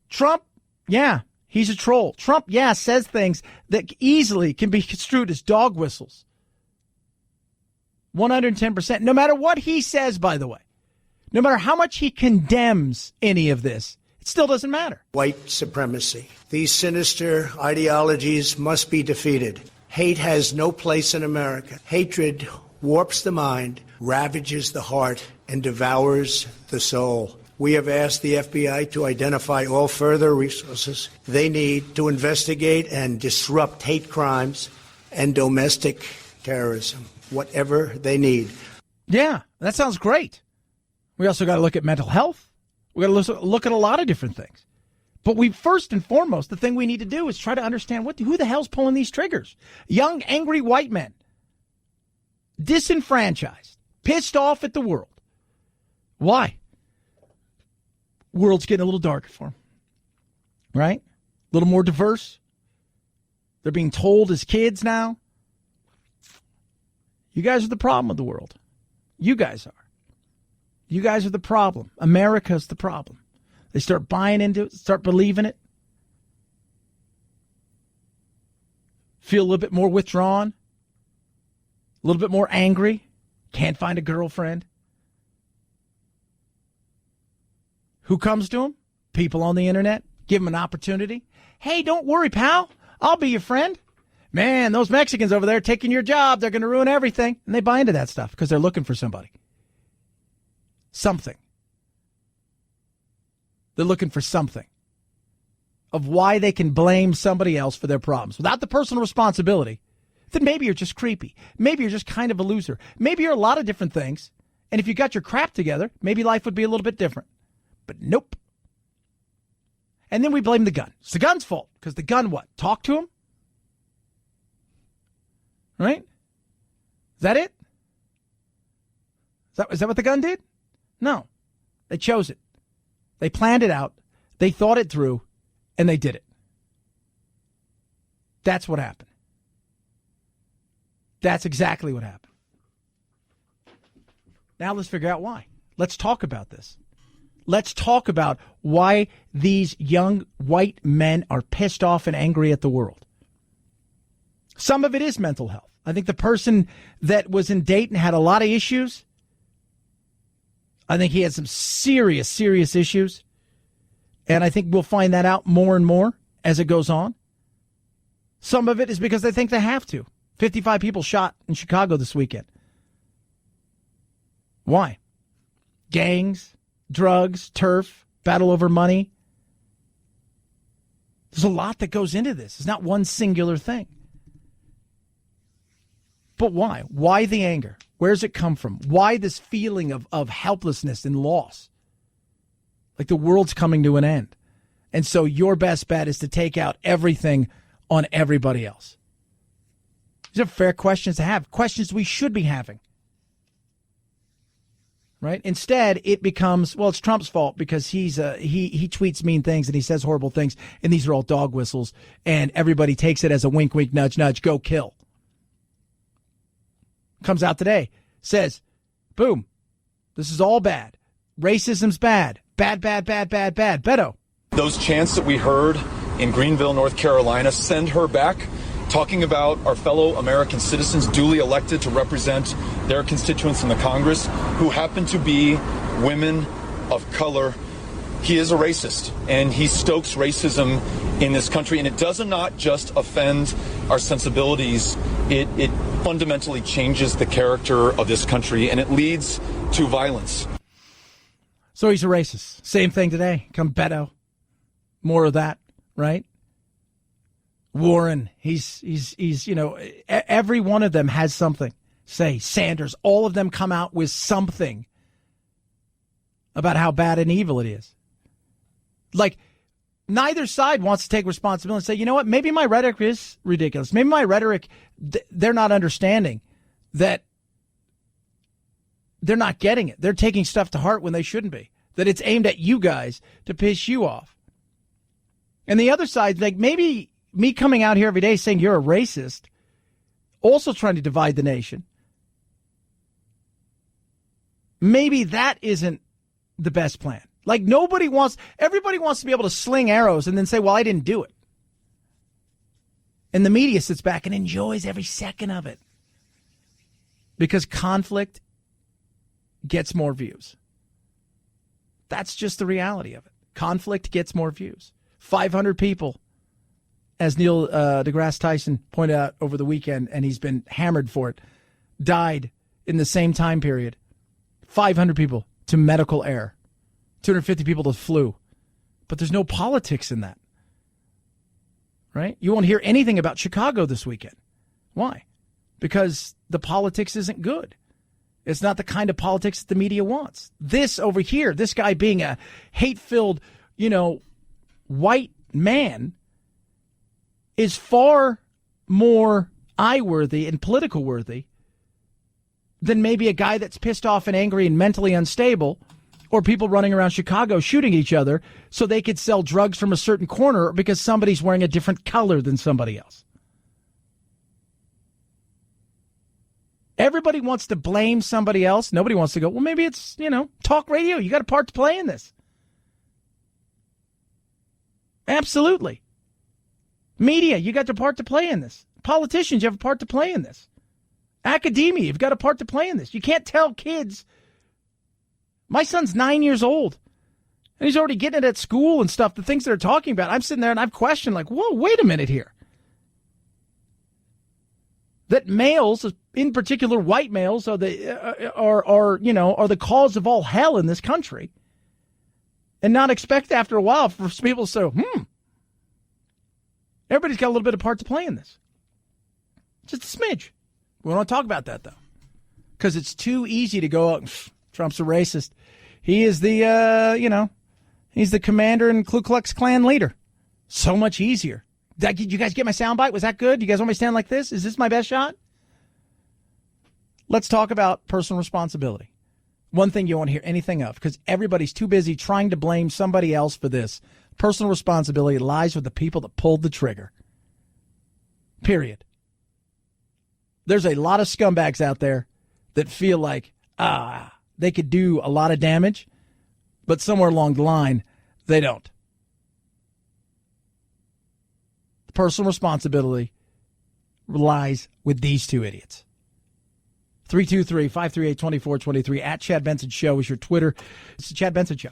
S3: Trump, yeah. He's a troll. Trump, yeah, says things that easily can be construed as dog whistles. 110%. No matter what he says, by the way, no matter how much he condemns any of this, it still doesn't matter.
S2: White supremacy. These sinister ideologies must be defeated. Hate has no place in America. Hatred warps the mind, ravages the heart, and devours the soul. We have asked the FBI to identify all further resources they need to investigate and disrupt hate crimes and domestic terrorism, whatever they need.
S3: Yeah, that sounds great. We also got to look at mental health. We got to look at a lot of different things. But we first and foremost, the thing we need to do is try to understand who the hell's pulling these triggers. Young, angry white men, disenfranchised, pissed off at the world. Why? World's getting a little darker for them, right? A little more diverse. They're being told as kids now, You guys are the problem of the world. You guys are. You guys are the problem. America's the problem. They start buying into it, start believing it. Feel a little bit more withdrawn, a little bit more angry, can't find a girlfriend. Who comes to them? People on the internet. Give them an opportunity. Hey, don't worry, pal. I'll be your friend. Man, those Mexicans over there taking your job, they're going to ruin everything. And they buy into that stuff because they're looking for somebody. Something. They're looking for something of why they can blame somebody else for their problems without the personal responsibility. Then maybe you're just creepy. Maybe you're just kind of a loser. Maybe you're a lot of different things. And if you got your crap together, maybe life would be a little bit different. But nope. And then we blame the gun. It's the gun's fault. Because the gun what? Talk to him? Right? Is that it? Is that what the gun did? No. They chose it. They planned it out. They thought it through. And they did it. That's what happened. That's exactly what happened. Now let's figure out why. Let's talk about this. Let's talk about why these young white men are pissed off and angry at the world. Some of it is mental health. I think the person that was in Dayton had a lot of issues. I think he had some serious, serious issues. And I think we'll find that out more and more as it goes on. Some of it is because they think they have to. 55 people shot in Chicago this weekend. Why? Gangs, drugs, turf, battle over money. There's a lot that goes into this. It's not one singular thing. But why? Why the anger? Where does it come from? Why this feeling of helplessness and loss? Like the world's coming to an end. And so your best bet is to take out everything on everybody else. These are fair questions to have. Questions we should be having. Right? Instead, it becomes, well, it's Trump's fault because he tweets mean things and he says horrible things, and these are all dog whistles, and everybody takes it as a wink, wink, nudge, nudge, go kill. Comes out today, says, boom, this is all bad. Racism's bad. Bad, bad, bad, bad, bad. Beto.
S14: Those chants that we heard in Greenville, North Carolina, send her back, talking about our fellow American citizens duly elected to represent their constituents in the Congress who happen to be women of color. He is a racist, and he stokes racism in this country, and it does not just offend our sensibilities. It fundamentally changes the character of this country, and it leads to violence.
S3: So he's a racist. Same thing today. Come Beto. More of that, right? Warren, he's every one of them has something. Say, Sanders, all of them come out with something about how bad and evil it is. Like, neither side wants to take responsibility and say, you know what, maybe my rhetoric is ridiculous. Maybe my rhetoric, they're not understanding that they're not getting it. They're taking stuff to heart when they shouldn't be. That it's aimed at you guys to piss you off. And the other side, like maybe me coming out here every day saying you're a racist, also trying to divide the nation. Maybe that isn't the best plan. Like everybody wants to be able to sling arrows and then say, well, I didn't do it. And the media sits back and enjoys every second of it. Because conflict gets more views. That's just the reality of it. Conflict gets more views. 500 people, as Neil deGrasse Tyson pointed out over the weekend, and he's been hammered for it, died in the same time period. 500 people to medical error. 250 people to flu. But there's no politics in that. Right? You won't hear anything about Chicago this weekend. Why? Because the politics isn't good. It's not the kind of politics that the media wants. This over here, this guy being a hate-filled, white man is far more eye-worthy and political-worthy than maybe a guy that's pissed off and angry and mentally unstable, or people running around Chicago shooting each other so they could sell drugs from a certain corner because somebody's wearing a different color than somebody else. Everybody wants to blame somebody else. Nobody wants to go, well, maybe it's, talk radio. You got a part to play in this. Absolutely. Media, you got a part to play in this. Politicians, you have a part to play in this. Academia, you've got a part to play in this. You can't tell kids. My son's 9 years old, and he's already getting it at school and stuff, the things they're talking about. I'm sitting there and I've questioned, like, whoa, wait a minute here. That males, in particular white males, are the cause of all hell in this country. And not expect after a while for people to say, everybody's got a little bit of part to play in this. Just a smidge. We don't want to talk about that, though, because it's too easy to go, Trump's a racist. He is the, he's the commander and Ku Klux Klan leader. So much easier. Did you guys get my soundbite? Was that good? You guys want me to stand like this? Is this my best shot? Let's talk about personal responsibility. One thing you won't hear anything of, because everybody's too busy trying to blame somebody else for this. Personal responsibility lies with the people that pulled the trigger. Period. There's a lot of scumbags out there that feel like, they could do a lot of damage, but somewhere along the line, they don't. Personal responsibility lies with these two idiots. 323-538-2423 at Chad Benson Show is your Twitter. It's the Chad Benson Show.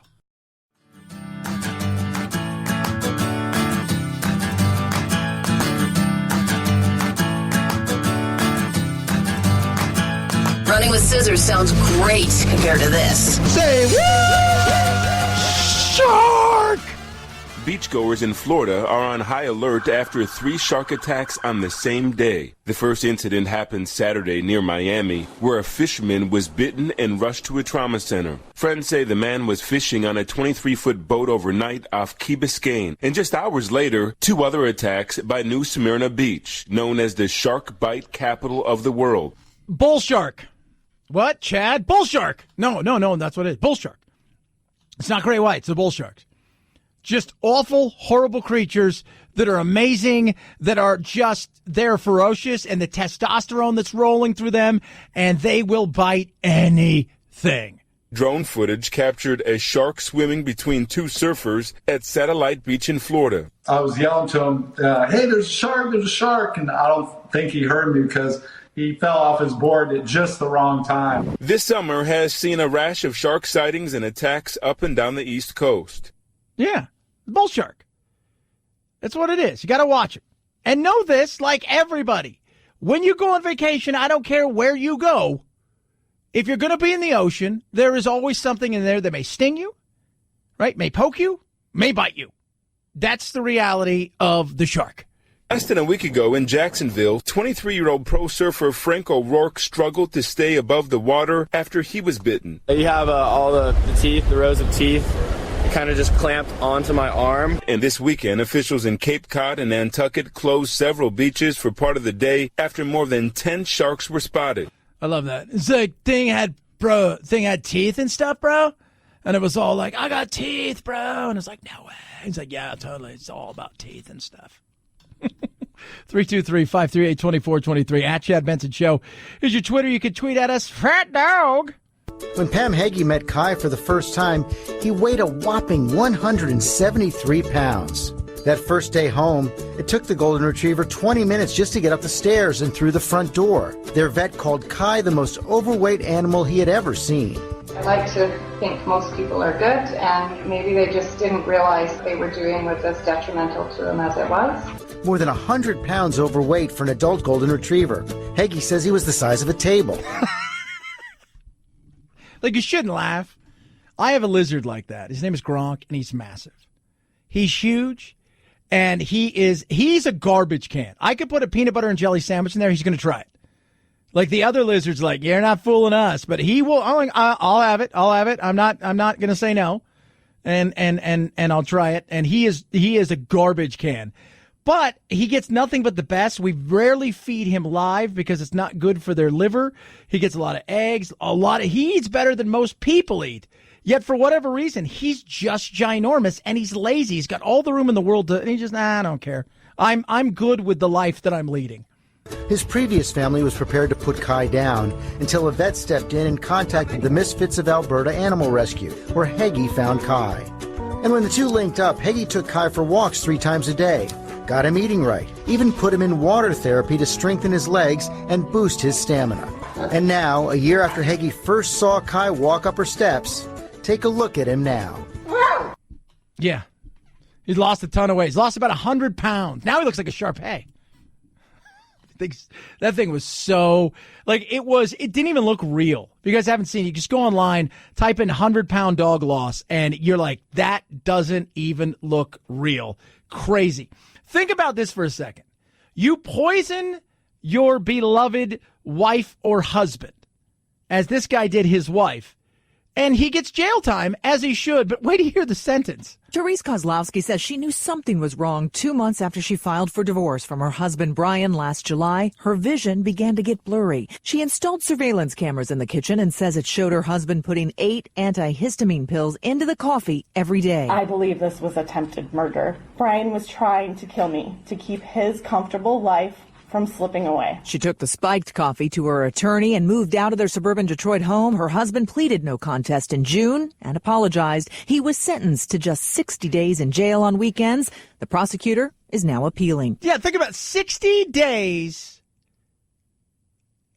S1: Running with scissors sounds great compared to this.
S3: Say what? Shark!
S20: Beachgoers in Florida are on high alert after 3 shark attacks on the same day. The first incident happened Saturday near Miami, where a fisherman was bitten and rushed to a trauma center. Friends say the man was fishing on a 23-foot boat overnight off Key Biscayne. And just hours later, 2 other attacks by New Smyrna Beach, known as the shark bite capital of the world.
S3: Bull shark. What, Chad? Bull shark. No, that's what it is. Bull shark. It's not gray white. It's the bull sharks. Just awful, horrible creatures that are amazing, that are just, they're ferocious, and the testosterone that's rolling through them, and they will bite anything.
S20: Drone footage captured a shark swimming between 2 surfers at Satellite Beach in Florida.
S21: I was yelling to him, hey, there's a shark, and I don't think he heard me because he fell off his board at just the wrong time.
S20: This summer has seen a rash of shark sightings and attacks up and down the East Coast.
S3: Yeah. Bull shark. That's what it is. You got to watch it. And know this, like everybody. When you go on vacation, I don't care where you go. If you're going to be in the ocean, there is always something in there that may sting you, right? May poke you, may bite you. That's the reality of the shark.
S20: Less than a week ago in Jacksonville, 23-year-old pro surfer Frank O'Rourke struggled to stay above the water after he was bitten.
S22: You have all the teeth, the rows of teeth. Kind of just clamped onto my arm.
S20: And this weekend, officials in Cape Cod and Nantucket closed several beaches for part of the day after more than 10 sharks were spotted.
S3: I love that. It's like thing had teeth and stuff, bro. And it was all like, I got teeth, bro. And it's like, no way. He's like, yeah, totally. It's all about teeth and stuff. 323-538-2423 at Chad Benson Show is your Twitter. You can tweet at us, Fat Dog.
S11: When Pam Heggie met Kai for the first time, he weighed a whopping 173 pounds. That first day home, it took the Golden Retriever 20 minutes just to get up the stairs and through the front door. Their vet called Kai the most overweight animal he had ever seen.
S12: I like to think most people are good, and maybe they just didn't realize they were doing what was detrimental to them as it was.
S11: More than 100 pounds overweight for an adult Golden Retriever. Heggie says he was the size of a table.
S3: Like, you shouldn't laugh. I have a lizard like that. His name is Gronk, and he's massive. He's huge, and he's a garbage can. I could put a peanut butter and jelly sandwich in there. He's going to try it. Like the other lizards, like, you're not fooling us. But he will. I'll have it. I'm not going to say no, and I'll try it. And he is a garbage can. But he gets nothing but the best. We rarely feed him live because it's not good for their liver. He gets a lot of eggs, he eats better than most people eat. Yet for whatever reason, he's just ginormous and he's lazy. He's got all the room in the world and he just, I don't care. I'm good with the life that I'm leading.
S11: His previous family was prepared to put Kai down until a vet stepped in and contacted the Misfits of Alberta Animal Rescue, where Heggie found Kai. And when the two linked up, Heggie took Kai for walks 3 times a day, got him eating right, even put him in water therapy to strengthen his legs and boost his stamina. And now, a year after Heggie first saw Kai walk up her steps, take a look at him now.
S3: Yeah. He's lost a ton of weight. He's lost about 100 pounds. Now he looks like a Shar-Pei. That thing was so, like, it didn't even look real. If you guys haven't seen it, you just go online, type in 100-pound dog loss, and you're like, that doesn't even look real. Crazy. Think about this for a second. You poison your beloved wife or husband, as this guy did his wife, and he gets jail time, as he should, but wait to hear the sentence.
S4: Therese Kozlowski says she knew something was wrong 2 months after she filed for divorce from her husband Brian last July. Her vision began to get blurry. She installed surveillance cameras in the kitchen and says it showed her husband putting 8 antihistamine pills into the coffee every day.
S6: I believe this was attempted murder. Brian was trying to kill me to keep his comfortable life from slipping away.
S4: She took the spiked coffee to her attorney and moved out of their suburban Detroit home. Her husband pleaded no contest in June and apologized. He was sentenced to just 60 days in jail on weekends. The prosecutor is now appealing.
S3: Yeah, think about 60 days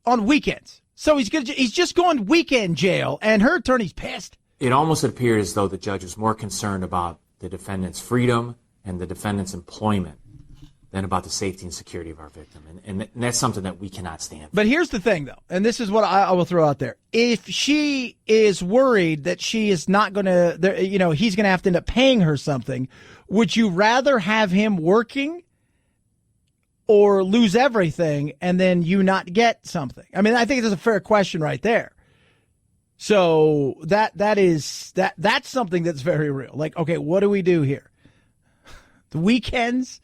S3: on weekends. So he's just going weekend jail, and her attorney's pissed.
S23: It almost appeared as though the judge was more concerned about the defendant's freedom and the defendant's employment than about the safety and security of our victim. And that's something that we cannot stand.
S3: But here's the thing, though, and this is what I will throw out there. If she is worried that she is not going to, he's going to have to end up paying her something, would you rather have him working or lose everything and then you not get something? I mean, I think it's a fair question right there. So that's something that's very real. Like, okay, what do we do here? The weekends,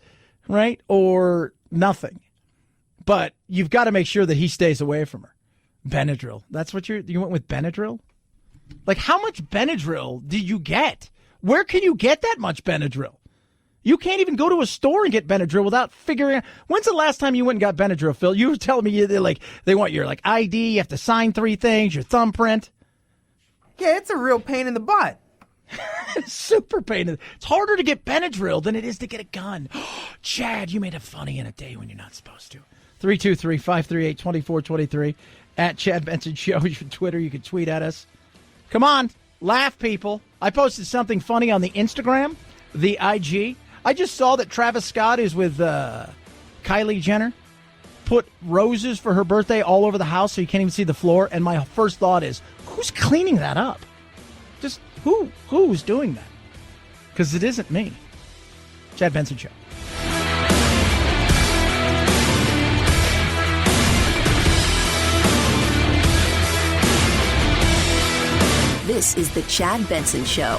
S3: right? Or nothing. But you've got to make sure that he stays away from her. Benadryl. That's what you went with, Benadryl? Like, how much Benadryl did you get? Where can you get that much Benadryl? You can't even go to a store and get Benadryl without figuring out. When's the last time you went and got Benadryl, Phil? You were telling me they want your ID, you have to sign 3 things, your thumbprint.
S24: Yeah, it's a real pain in the butt.
S3: Super pain. It's harder to get Benadryl than it is to get a gun. Chad, you made it funny in a day when you're not supposed to. 323-538-2423 at Chad Benson Show. Your Twitter. You can tweet at us. Come on, laugh, people. I posted something funny on the Instagram, the IG. I just saw that Travis Scott is with Kylie Jenner. Put roses for her birthday all over the house so you can't even see the floor. And my first thought is, who's cleaning that up? Just who's doing that? Because it isn't me. Chad Benson Show.
S1: This is the Chad Benson Show.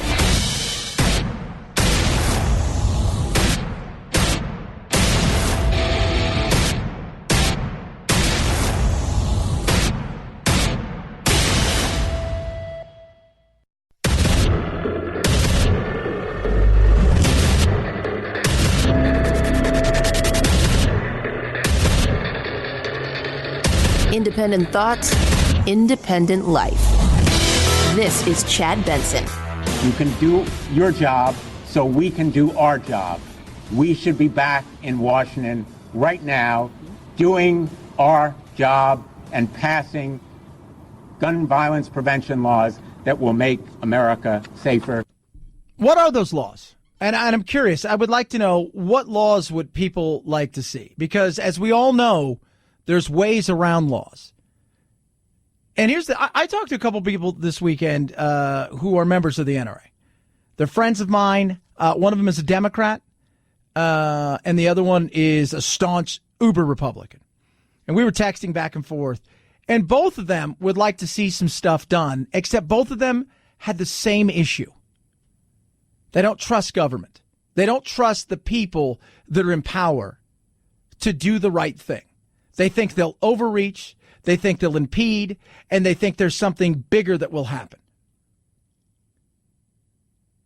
S1: Independent thoughts, independent life. This is Chad Benson.
S25: You can do your job so we can do our job. We should be back in Washington right now doing our job and passing gun violence prevention laws that will make America safer.
S3: What are those laws? And I'm curious. I would like to know, what laws would people like to see? Because as we all know, there's ways around laws. And here's I talked to a couple people this weekend who are members of the NRA. They're friends of mine. One of them is a Democrat, and the other one is a staunch uber Republican. And we were texting back and forth. And both of them would like to see some stuff done, except both of them had the same issue. They don't trust government. They don't trust the people that are in power to do the right thing. They think they'll overreach, they think they'll impede, and they think there's something bigger that will happen.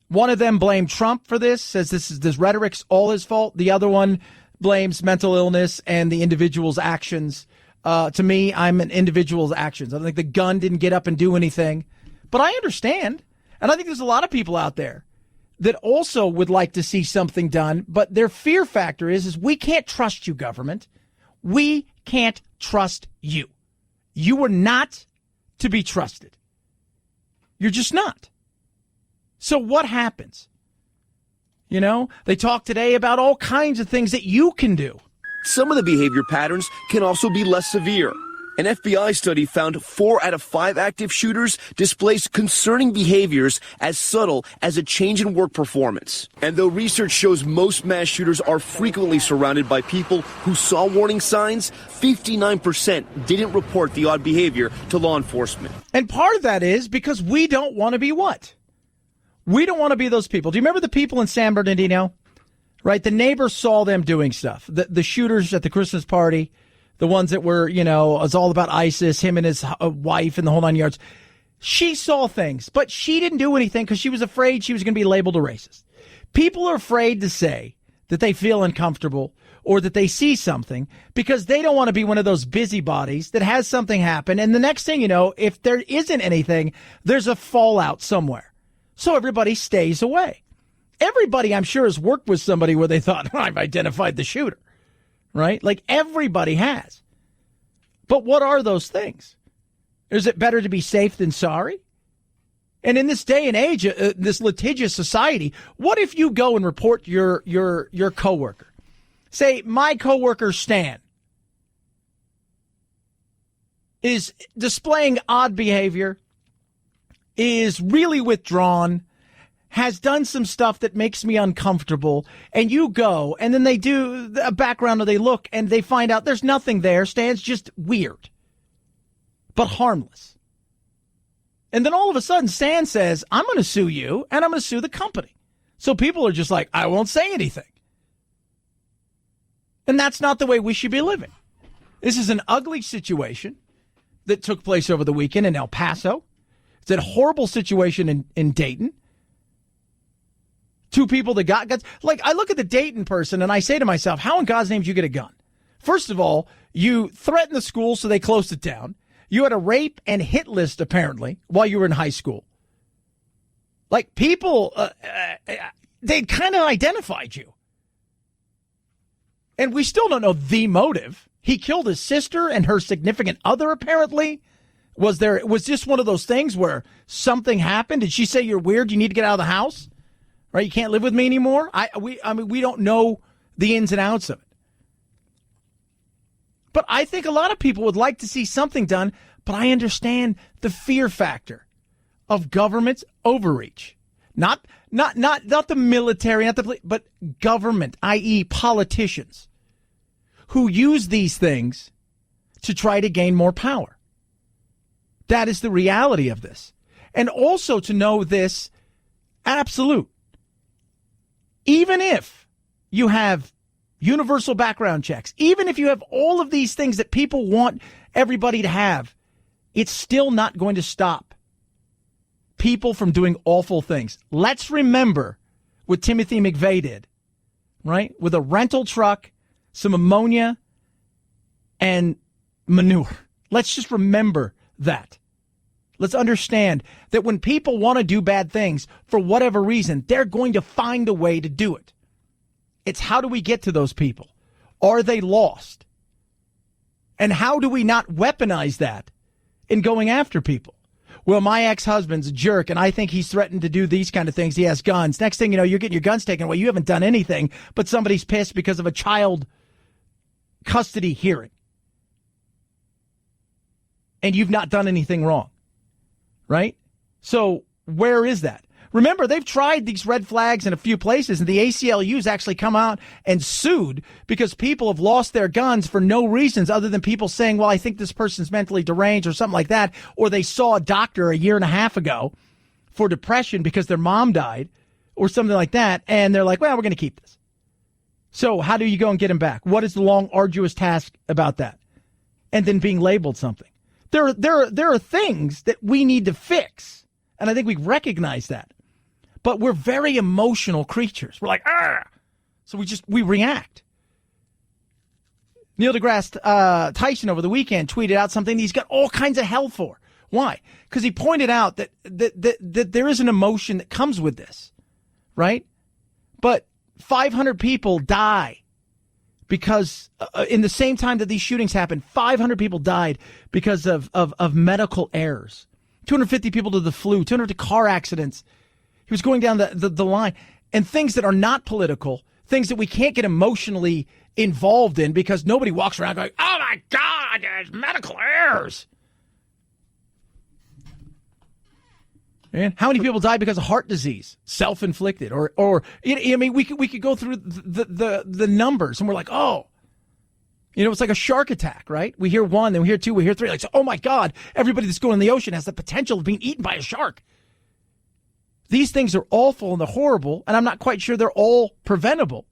S3: One of them blamed Trump for this, says this rhetoric's all his fault. The other one blames mental illness and the individual's actions. To me, I'm an individual's actions. I think the gun didn't get up and do anything. But I understand. And I think there's a lot of people out there that also would like to see something done. But their fear factor is we can't trust you, government. We can't trust you. You are not to be trusted. You're just not. So what happens? You know, they talk today about all kinds of things that you can do.
S7: Some of the behavior patterns can also be less severe. An FBI study found 4 out of 5 active shooters displays concerning behaviors as subtle as a change in work performance. And though research shows most mass shooters are frequently surrounded by people who saw warning signs, 59% didn't report the odd behavior to law enforcement.
S3: And part of that is because we don't want to be what? We don't want to be those people. Do you remember the people in San Bernardino? Right? The neighbors saw them doing stuff. The shooters at the Christmas party, the ones that were, you know, it was all about ISIS, him and his wife and the whole 9 yards. She saw things, but she didn't do anything because she was afraid she was going to be labeled a racist. People are afraid to say that they feel uncomfortable or that they see something because they don't want to be one of those busybodies that has something happen. And the next thing you know, if there isn't anything, there's a fallout somewhere. So everybody stays away. Everybody, I'm sure, has worked with somebody where they thought, I've identified the shooter, right? Like everybody has. But what are those things? Is it better to be safe than sorry? And in this day and age, this litigious society, what if you go and report your coworker? Say, my coworker Stan is displaying odd behavior, is really withdrawn, has done some stuff that makes me uncomfortable, and you go, and then they do a background, or they look, and they find out there's nothing there. Stan's just weird, but harmless. And then all of a sudden, Stan says, I'm going to sue you, and I'm going to sue the company. So people are just like, I won't say anything. And that's not the way we should be living. This is an ugly situation that took place over the weekend in El Paso. It's a horrible situation in Dayton. 2 people that got guns. Like, I look at the Dayton person and I say to myself, how in God's name did you get a gun? First of all, you threatened the school, so they closed it down. You had a rape and hit list, apparently, while you were in high school. Like, people, they kind of identified you. And we still don't know the motive. He killed his sister and her significant other, apparently. Was this one of those things where something happened? Did she say, you're weird, you need to get out of the house? Right? You can't live with me anymore? I mean, we don't know the ins and outs of it. But I think a lot of people would like to see something done, but I understand the fear factor of government's overreach. Not the military, but government, i.e. politicians, who use these things to try to gain more power. That is the reality of this. And also to know this absolute. Even if you have universal background checks, even if you have all of these things that people want everybody to have, it's still not going to stop people from doing awful things. Let's remember what Timothy McVeigh did, right? With a rental truck, some ammonia, and manure. Let's just remember that. Let's understand that when people want to do bad things, for whatever reason, they're going to find a way to do it. It's how do we get to those people? Are they lost? And how do we not weaponize that in going after people? Well, my ex-husband's a jerk, and I think he's threatened to do these kind of things. He has guns. Next thing you know, you're getting your guns taken away. You haven't done anything, but somebody's pissed because of a child custody hearing. And you've not done anything wrong. Right? So where is that? Remember, they've tried these red flags in a few places, and the ACLU's actually come out and sued because people have lost their guns for no reasons other than people saying, well, I think this person's mentally deranged or something like that, or they saw a doctor a year and a half ago for depression because their mom died or something like that, and they're like, well, we're going to keep this. So how do you go and get them back? What is the long, arduous task about that? And then being labeled something. There are things that we need to fix, and I think we recognize that. But we're very emotional creatures. We're like, ah! So we react. Neil deGrasse Tyson over the weekend tweeted out something he's got all kinds of hell for. Why? Because he pointed out that there is an emotion that comes with this, right? But 500 people die because in the same time that these shootings happened, 500 people died because of medical errors. 250 people to the flu, 250 car accidents. He was going down the line. And things that are not political, things that we can't get emotionally involved in because nobody walks around going, oh my God, there's medical errors. And how many people die because of heart disease, self-inflicted, or I mean, we could go through the numbers, and we're like, oh, it's like a shark attack, right? We hear one, then we hear two, we hear three. Like, oh my God, everybody that's going in the ocean has the potential of being eaten by a shark. These things are awful and they're horrible, and I'm not quite sure they're all preventable,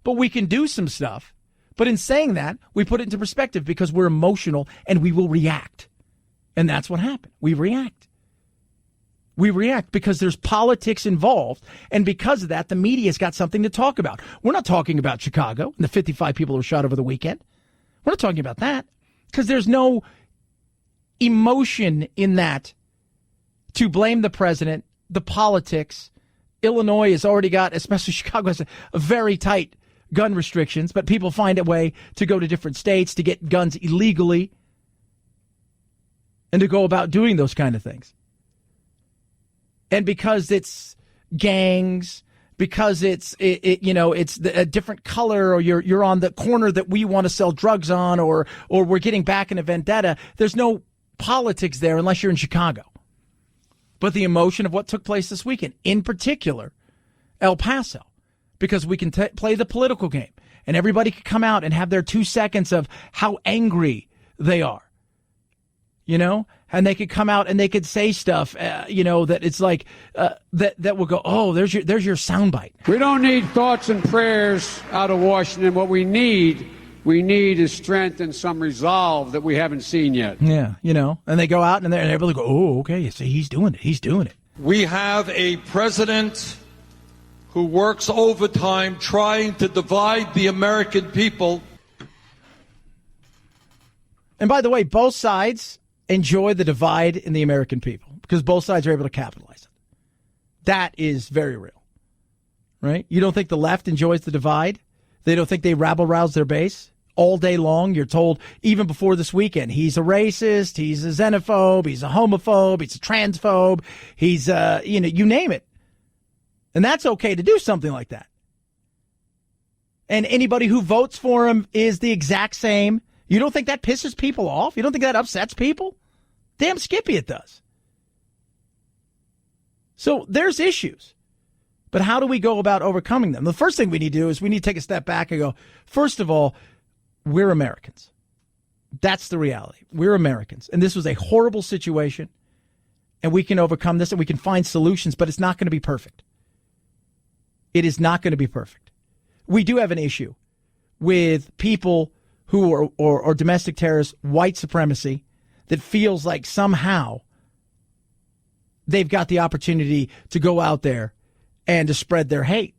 S3: but we can do some stuff. But in saying that, we put it into perspective because we're emotional and we will react, and that's what happened. We react. We react because there's politics involved, and because of that, the media's got something to talk about. We're not talking about Chicago and the 55 people who were shot over the weekend. We're not talking about that because there's no emotion in that to blame the president, the politics. Illinois has already got, especially Chicago, has a very tight gun restrictions, but people find a way to go to different states to get guns illegally and to go about doing those kind of things. And because it's gangs, because it's a different color, or you're on the corner that we want to sell drugs on, or we're getting back in a vendetta, there's no politics there unless you're in Chicago. But the emotion of what took place this weekend, in particular, El Paso, because we can play the political game, and everybody could come out and have their 2 seconds of how angry they are. And they could come out and they could say stuff, that it's like that will go, oh, there's your soundbite.
S8: We don't need thoughts and prayers out of Washington. What we need is strength and some resolve that we haven't seen yet.
S3: Yeah, and they go out and everybody go, oh, okay, you see, he's doing it.
S9: We have a president who works overtime trying to divide the American people.
S3: And by the way, both sides enjoy the divide in the American people because both sides are able to capitalize it. That is very real, right? You don't think the left enjoys the divide? They don't think they rabble-rouse their base? All day long, you're told, even before this weekend, he's a racist, he's a xenophobe, he's a homophobe, he's a transphobe, he's, you name it. And that's okay to do something like that. And anybody who votes for him is the exact same. You don't think that pisses people off? You don't think that upsets people? Damn Skippy, it does. So there's issues. But how do we go about overcoming them? The first thing we need to do is we need to take a step back and go, first of all, we're Americans. That's the reality. We're Americans. And this was a horrible situation. And we can overcome this and we can find solutions, but it's not going to be perfect. It is not going to be perfect. We do have an issue with people who are or domestic terrorists, white supremacy, that feels like somehow they've got the opportunity to go out there and to spread their hate.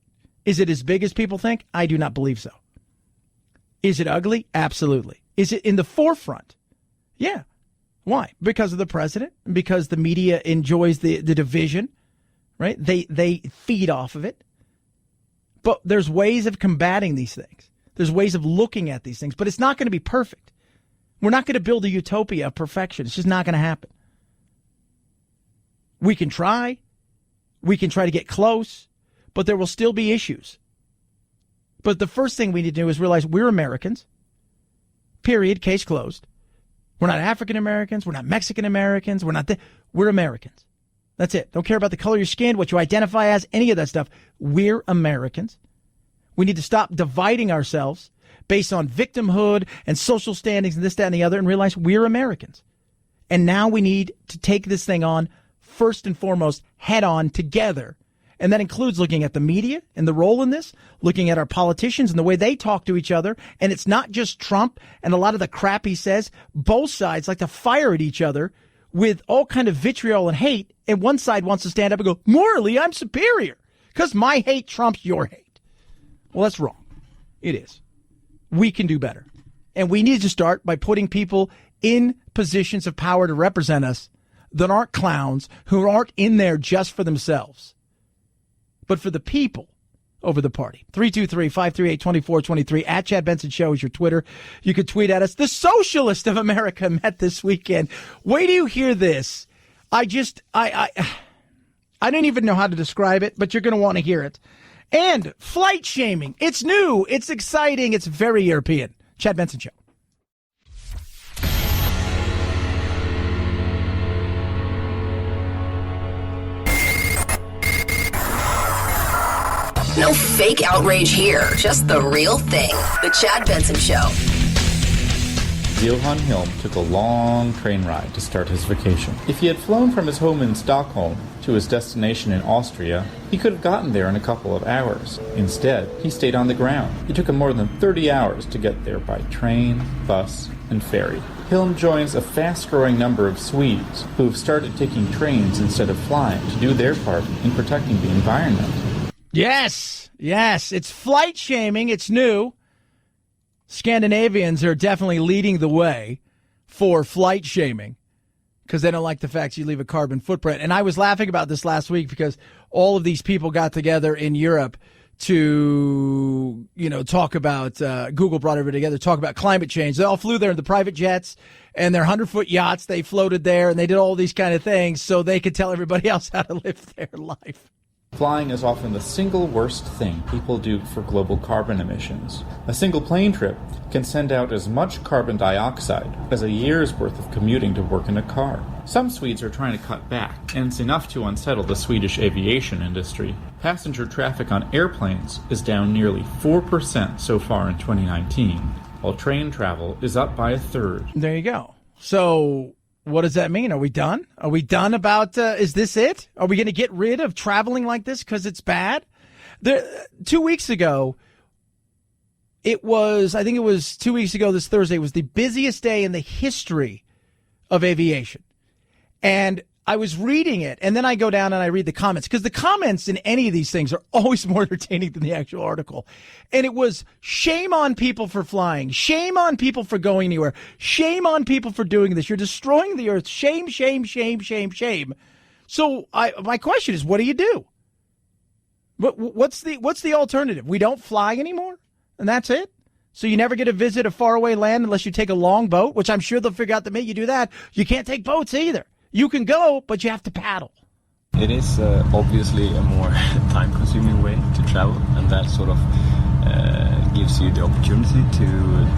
S3: Is it as big as people think? I do not believe so. Is it ugly? Absolutely. Is it in the forefront? Yeah. Why? Because of the president, because the media enjoys the division, right? They feed off of it. But there's ways of combating these things. There's ways of looking at these things, but it's not going to be perfect. We're not going to build a utopia of perfection. It's just not going to happen. We can try. We can try to get close, but there will still be issues. But the first thing we need to do is realize we're Americans. Period. Case closed. We're not African Americans. We're not Mexican Americans. We're Americans. That's it. Don't care about the color of your skin, what you identify as, any of that stuff. We're Americans. We need to stop dividing ourselves based on victimhood and social standings and this, that, and the other, and realize we're Americans. And now we need to take this thing on first and foremost head on together. And that includes looking at the media and the role in this, looking at our politicians and the way they talk to each other. And it's not just Trump and a lot of the crap he says. Both sides like to fire at each other with all kind of vitriol and hate. And one side wants to stand up and go, morally, I'm superior because my hate trumps your hate. Well, that's wrong. It is. We can do better. And we need to start by putting people in positions of power to represent us that aren't clowns, who aren't in there just for themselves, but for the people over the party. 323-538-2423. At Chad Benson Show is your Twitter. You could tweet at us. The Socialist of America met this weekend. Wait till you hear this. I don't even know how to describe it, but you're going to want to hear it. And flight shaming. It's new. It's exciting. It's very European. Chad Benson Show.
S1: No fake outrage here, just the real thing. The Chad Benson Show.
S10: Johan Hilm took a long train ride to start his vacation. If he had flown from his home in Stockholm to his destination in Austria, he could have gotten there in a couple of hours. Instead, he stayed on the ground. It took him more than 30 hours to get there by train, bus, and ferry. Hilm joins a fast-growing number of Swedes who have started taking trains instead of flying to do their part in protecting the environment.
S3: Yes, it's flight shaming. It's new. Scandinavians are definitely leading the way for flight shaming because they don't like the fact you leave a carbon footprint. And I was laughing about this last week because all of these people got together in Europe to, talk about, Google brought everybody together, talk about climate change. They all flew there in the private jets and their 100-foot yachts. They floated there and they did all these kind of things so they could tell everybody else how to live their life.
S10: Flying is often the single worst thing people do for global carbon emissions. A single plane trip can send out as much carbon dioxide as a year's worth of commuting to work in a car. Some Swedes are trying to cut back, and it's enough to unsettle the Swedish aviation industry. Passenger traffic on airplanes is down nearly 4% so far in 2019, while train travel is up by a third.
S3: There you go. So what does that mean? Are we done? Are we done about, is this it? Are we going to get rid of traveling like this because it's bad? 2 weeks ago, I think it was 2 weeks ago this Thursday, was the busiest day in the history of aviation. And I was reading it, and then I go down and I read the comments, because the comments in any of these things are always more entertaining than the actual article. And it was shame on people for flying, shame on people for going anywhere, shame on people for doing this. You're destroying the earth. Shame, shame, shame, shame, shame. So my question is, what do you do? What's the alternative? We don't fly anymore, and that's it? So you never get to visit a faraway land unless you take a long boat, which I'm sure they'll figure out the minute you do that. You can't take boats either. You can go, but you have to paddle.
S13: It is obviously a more time-consuming way to travel, and that sort of gives you the opportunity to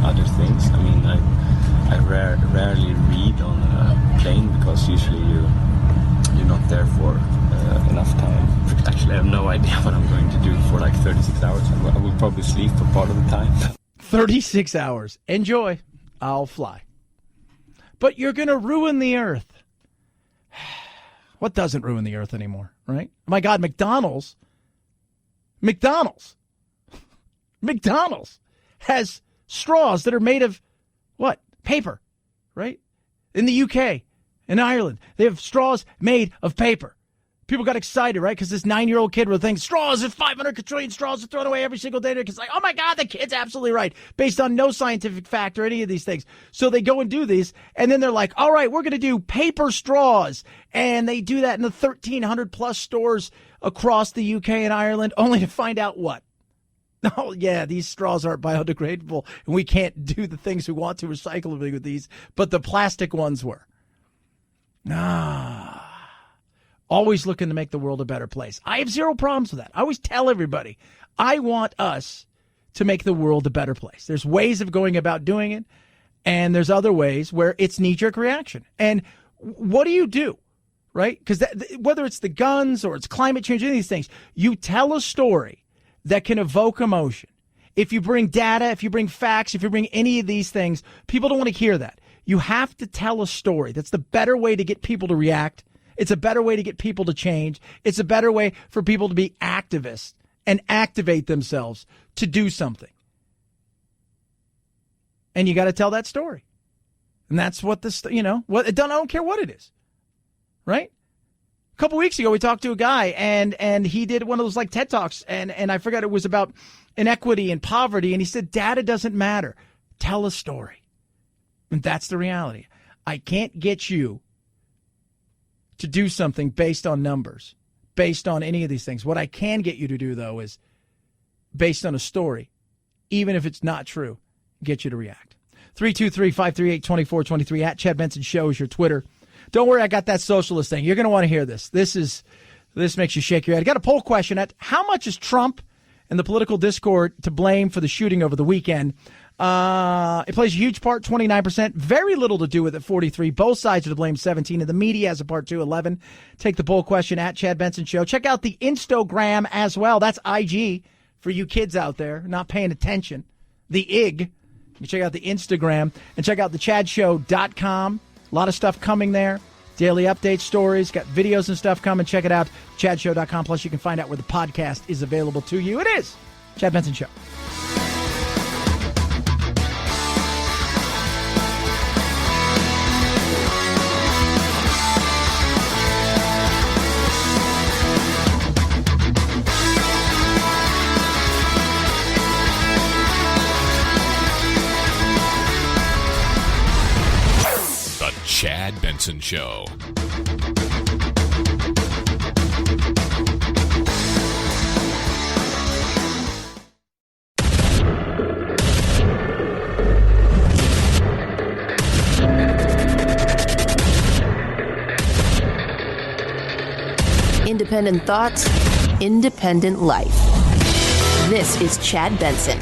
S13: other things. I mean, I rarely read on a plane because usually you're not there for enough time. Actually, I have no idea what I'm going to do for like 36 hours. I will probably sleep for part of the time.
S3: 36 hours. Enjoy. I'll fly. But you're going to ruin the earth. What doesn't ruin the earth anymore, right? My God, McDonald's has straws that are made of what? Paper, right? In the UK, in Ireland, they have straws made of paper. People got excited, right? Because this 9-year-old kid would think straws, if 500 trillion straws are thrown away every single day. It's like, oh my God, the kid's absolutely right, based on no scientific fact or any of these things. So they go and do these, and then they're like, all right, we're going to do paper straws. And they do that in the 1,300 plus stores across the UK and Ireland, only to find out what? Oh, yeah, these straws aren't biodegradable, and we can't do the things we want to recyclably with these, but the plastic ones were. Always looking to make the world a better place. I have zero problems with that. I always tell everybody, I want us to make the world a better place. There's ways of going about doing it, and there's other ways where it's knee-jerk reaction. And what do? Right? Because whether it's the guns or it's climate change, any of these things, you tell a story that can evoke emotion. If you bring data, if you bring facts, if you bring any of these things, people don't want to hear that. You have to tell a story. That's the better way to get people to react. It's a better way to get people to change. It's a better way for people to be activists and activate themselves to do something. And you got to tell that story. And that's what this, I don't care what it is. Right? A couple weeks ago, we talked to a guy and he did one of those like TED Talks. And I forgot, it was about inequity and poverty. And he said, data doesn't matter. tell a story. And that's the reality. I can't get you to do something based on numbers, based on any of these things. What I can get you to do, though, is based on a story, even if it's not true, get you to react. 323-538-2423 at Chad Benson Show is your Twitter. Don't worry, I got that socialist thing. You're going to want to hear this. This makes you shake your head. I got a poll question at how much is Trump and the political discord to blame for the shooting over the weekend? It plays a huge part, 29%. Very little to do with it, 43%. Both sides are to blame, 17%. And the media has a part, 2, 11%. Take the poll question at Chad Benson Show. Check out the Instagram as well. That's IG for you kids out there not paying attention. The IG. You check out the Instagram and check out the chadshow.com. A lot of stuff coming there. Daily update stories, got videos and stuff coming. Check it out, chadshow.com. Plus, you can find out where the podcast is available to you. It is Chad Benson Show.
S5: Chad Benson Show.
S1: Independent thoughts, independent life. This is Chad Benson.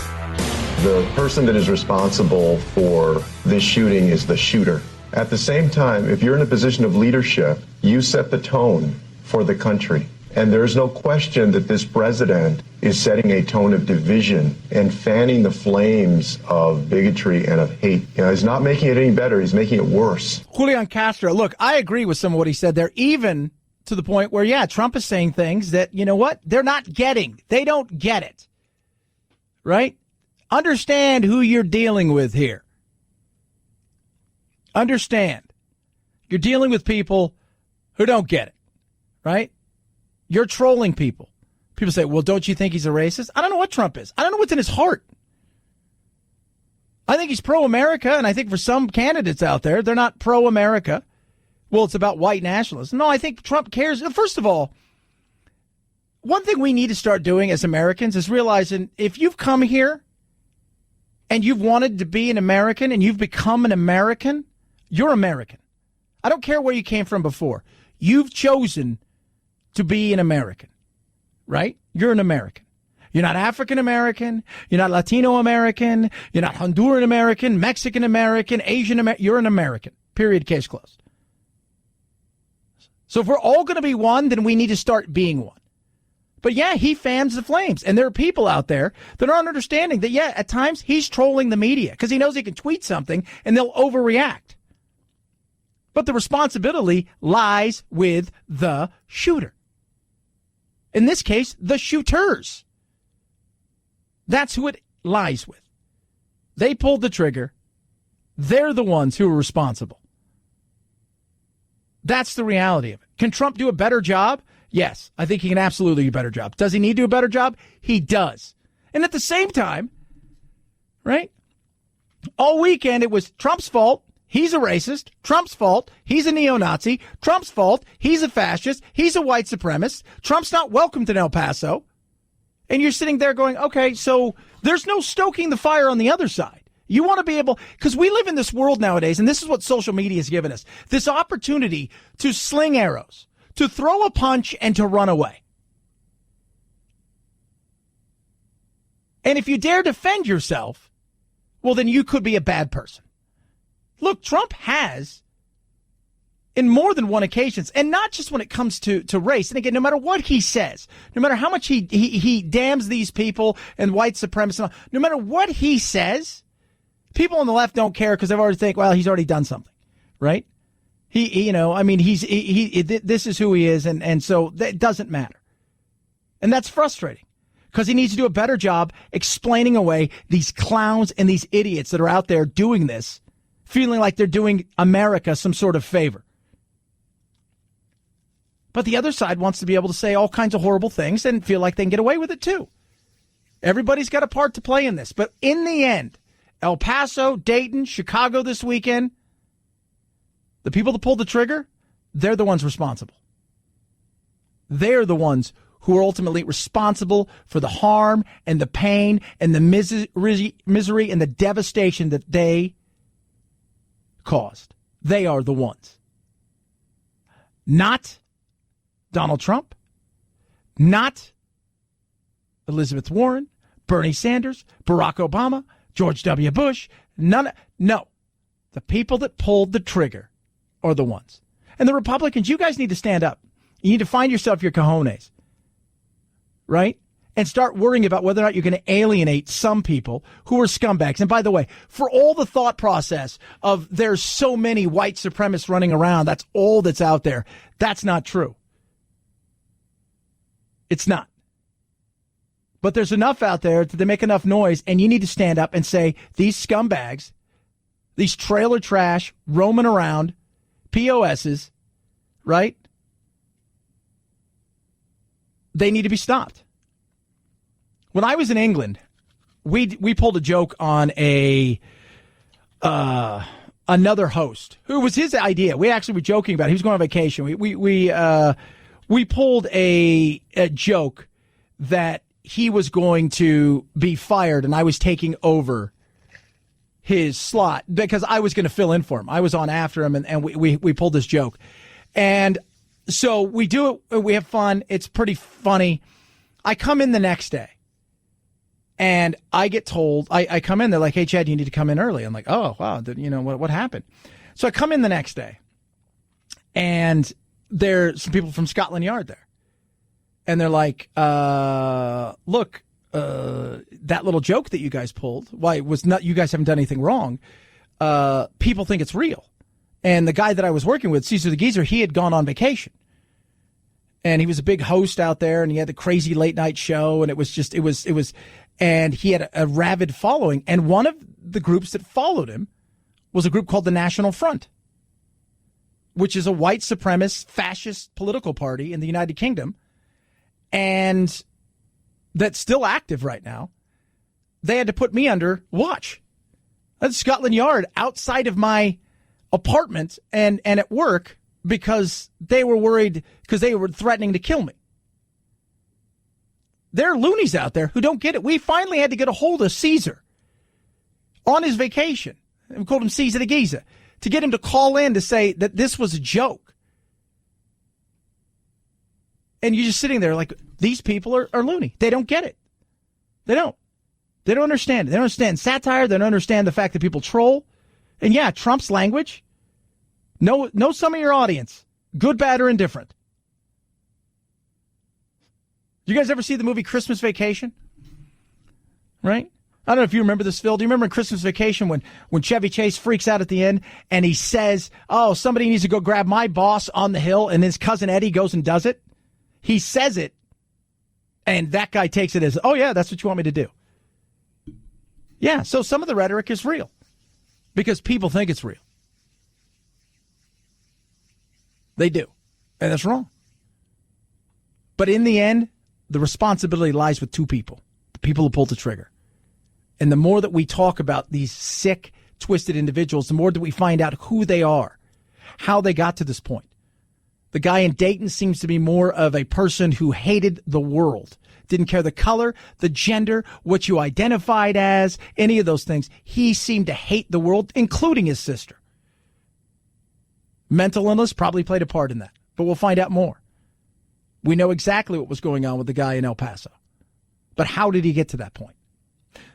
S15: The person that is responsible for this shooting is the shooter. At the same time, if you're in a position of leadership, you set the tone for the country. And there's no question that this president is setting a tone of division and fanning the flames of bigotry and of hate. You know, he's not making it any better. He's making it worse.
S3: Julian Castro, look, I agree with some of what he said there, even to the point where, yeah, Trump is saying things that, you know what, they're not getting. They don't get it. Right? Understand who you're dealing with here. Understand, you're dealing with people who don't get it, right? You're trolling people. People say, well, don't you think he's a racist? I don't know what Trump is. I don't know what's in his heart. I think he's pro-America, and I think for some candidates out there, they're not pro-America. Well, it's about white nationalism. No, I think Trump cares. First of all, one thing we need to start doing as Americans is realizing if you've come here and you've wanted to be an American and you've become an American, you're American. I don't care where you came from before. You've chosen to be an American, right? You're an American. You're not African American. You're not Latino American. You're not Honduran American, Mexican American, Asian American. You're an American. Period. Case closed. So if we're all going to be one, then we need to start being one. But yeah, he fans the flames. And there are people out there that aren't understanding that, yeah, at times he's trolling the media because he knows he can tweet something and they'll overreact. But the responsibility lies with the shooter. In this case, the shooters. That's who it lies with. They pulled the trigger. They're the ones who are responsible. That's the reality of it. Can Trump do a better job? Yes, I think he can absolutely do a better job. Does he need to do a better job? He does. And at the same time, right, all weekend it was Trump's fault. He's a racist. Trump's fault. He's a neo-Nazi. Trump's fault. He's a fascist. He's a white supremacist. Trump's not welcomed in El Paso. And you're sitting there going, okay, so there's no stoking the fire on the other side. You want to be able, because we live in this world nowadays, and this is what social media has given us, this opportunity to sling arrows, to throw a punch, and to run away. And if you dare defend yourself, well, then you could be a bad person. Look, Trump has, in more than one occasions, and not just when it comes to race, and again, no matter what he says, no matter how much he damns these people and white supremacists, no matter what he says, people on the left don't care because they already think, well, he's already done something, right? This is who he is, and so that doesn't matter. And that's frustrating because he needs to do a better job explaining away these clowns and these idiots that are out there doing this, feeling like they're doing America some sort of favor. But the other side wants to be able to say all kinds of horrible things and feel like they can get away with it too. Everybody's got a part to play in this. But in the end, El Paso, Dayton, Chicago this weekend, the people that pulled the trigger, they're the ones responsible. They're the ones who are ultimately responsible for the harm and the pain and the misery and the devastation that they caused. They are the ones. Not Donald Trump, not Elizabeth Warren, Bernie Sanders, Barack Obama, George W. Bush, no. The people that pulled the trigger are the ones. And the Republicans, you guys need to stand up. You need to find yourself your cojones, right? And start worrying about whether or not you're going to alienate some people who are scumbags. And by the way, for all the thought process of there's so many white supremacists running around, that's all that's out there. That's not true. It's not. But there's enough out there that they make enough noise, and you need to stand up and say, these scumbags, these trailer trash roaming around, POSs, right? They need to be stopped. When I was in England, we pulled a joke on another host who was his idea. We actually were joking about it. He was going on vacation. We pulled a joke that he was going to be fired and I was taking over his slot because I was going to fill in for him. I was on after him and we pulled this joke. And so we do it. We have fun. It's pretty funny. I come in the next day and I get told, I come in, they're like, hey, Chad, you need to come in early. I'm like, oh, wow. What happened? So I come in the next day and there's some people from Scotland Yard there. And they're like, look, that little joke that you guys pulled, why it was not, you guys haven't done anything wrong. People think it's real. And the guy that I was working with, Caesar the Geezer, he had gone on vacation. And he was a big host out there and he had the crazy late night show. And it was, and he had a rabid following. And one of the groups that followed him was a group called the National Front, which is a white supremacist fascist political party in the United Kingdom. And that's still active right now. They had to put me under watch. That's Scotland Yard outside of my apartment and at work because they were worried because they were threatening to kill me. There are loonies out there who don't get it. We finally had to get a hold of Caesar on his vacation. We called him Caesar the Geezer to get him to call in to say that this was a joke. And you're just sitting there like, these people are loony. They don't get it. They don't. They don't understand it. They don't understand satire. They don't understand the fact that people troll. And yeah, Trump's language. Know some of your audience. Good, bad, or indifferent. You guys ever see the movie Christmas Vacation? Right? I don't know if you remember this, Phil. Do you remember in Christmas Vacation when Chevy Chase freaks out at the end and he says, oh, somebody needs to go grab my boss on the hill, and his cousin Eddie goes and does it? He says it, and that guy takes it as, oh, yeah, that's what you want me to do. Yeah, so some of the rhetoric is real because people think it's real. They do, and that's wrong. But in the end, the responsibility lies with two people, the people who pulled the trigger. And the more that we talk about these sick, twisted individuals, the more that we find out who they are, how they got to this point. The guy in Dayton seems to be more of a person who hated the world. Didn't care the color, the gender, what you identified as, any of those things. He seemed to hate the world, including his sister. Mental illness probably played a part in that, but we'll find out more. We know exactly what was going on with the guy in El Paso. But how did he get to that point?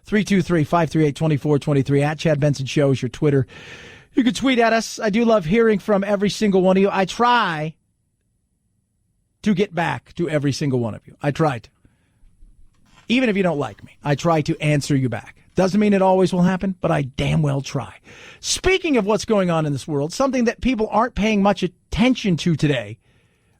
S3: 323-538-2423 at Chad Benson Show is your Twitter. You can tweet at us. I do love hearing from every single one of you. I try to get back to every single one of you. I try to. Even if you don't like me, I try to answer you back. Doesn't mean it always will happen, but I damn well try. Speaking of what's going on in this world, something that people aren't paying much attention to today,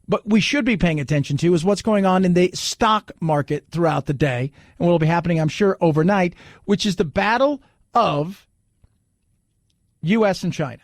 S3: but we should be paying attention to, is what's going on in the stock market throughout the day, and what will be happening, I'm sure, overnight, which is the battle of U.S. and China.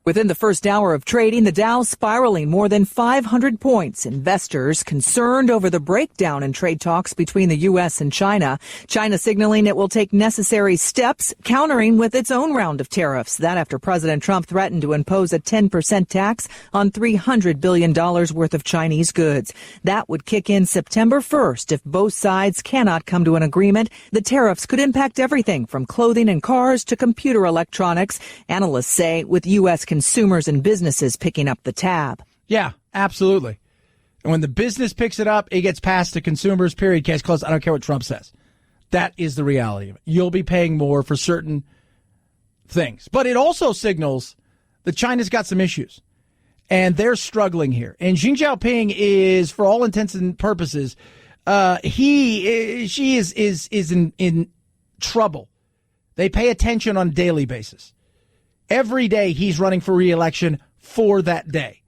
S4: Within the first hour of trading, the Dow spiraling more than 500 points. Investors concerned over the breakdown in trade talks between the U.S. and China. China signaling it will take necessary steps, countering with its own round of tariffs. That after President Trump threatened to impose a 10% tax on $300 billion worth of Chinese goods. That would kick in September 1st if both sides cannot come to an agreement. The tariffs could impact everything from clothing and cars to computer electronics. Analysts say with U.S. consumers and businesses picking up the tab.
S3: Yeah, absolutely. And when the business picks it up, it gets passed to consumers, period, case closed. I don't care what Trump says. That is the reality of it. You'll be paying more for certain things. But it also signals that China's got some issues, and they're struggling here. And Xi Jinping is, for all intents and purposes, she is in trouble. They pay attention on a daily basis. Every day he's running for re-election for that day.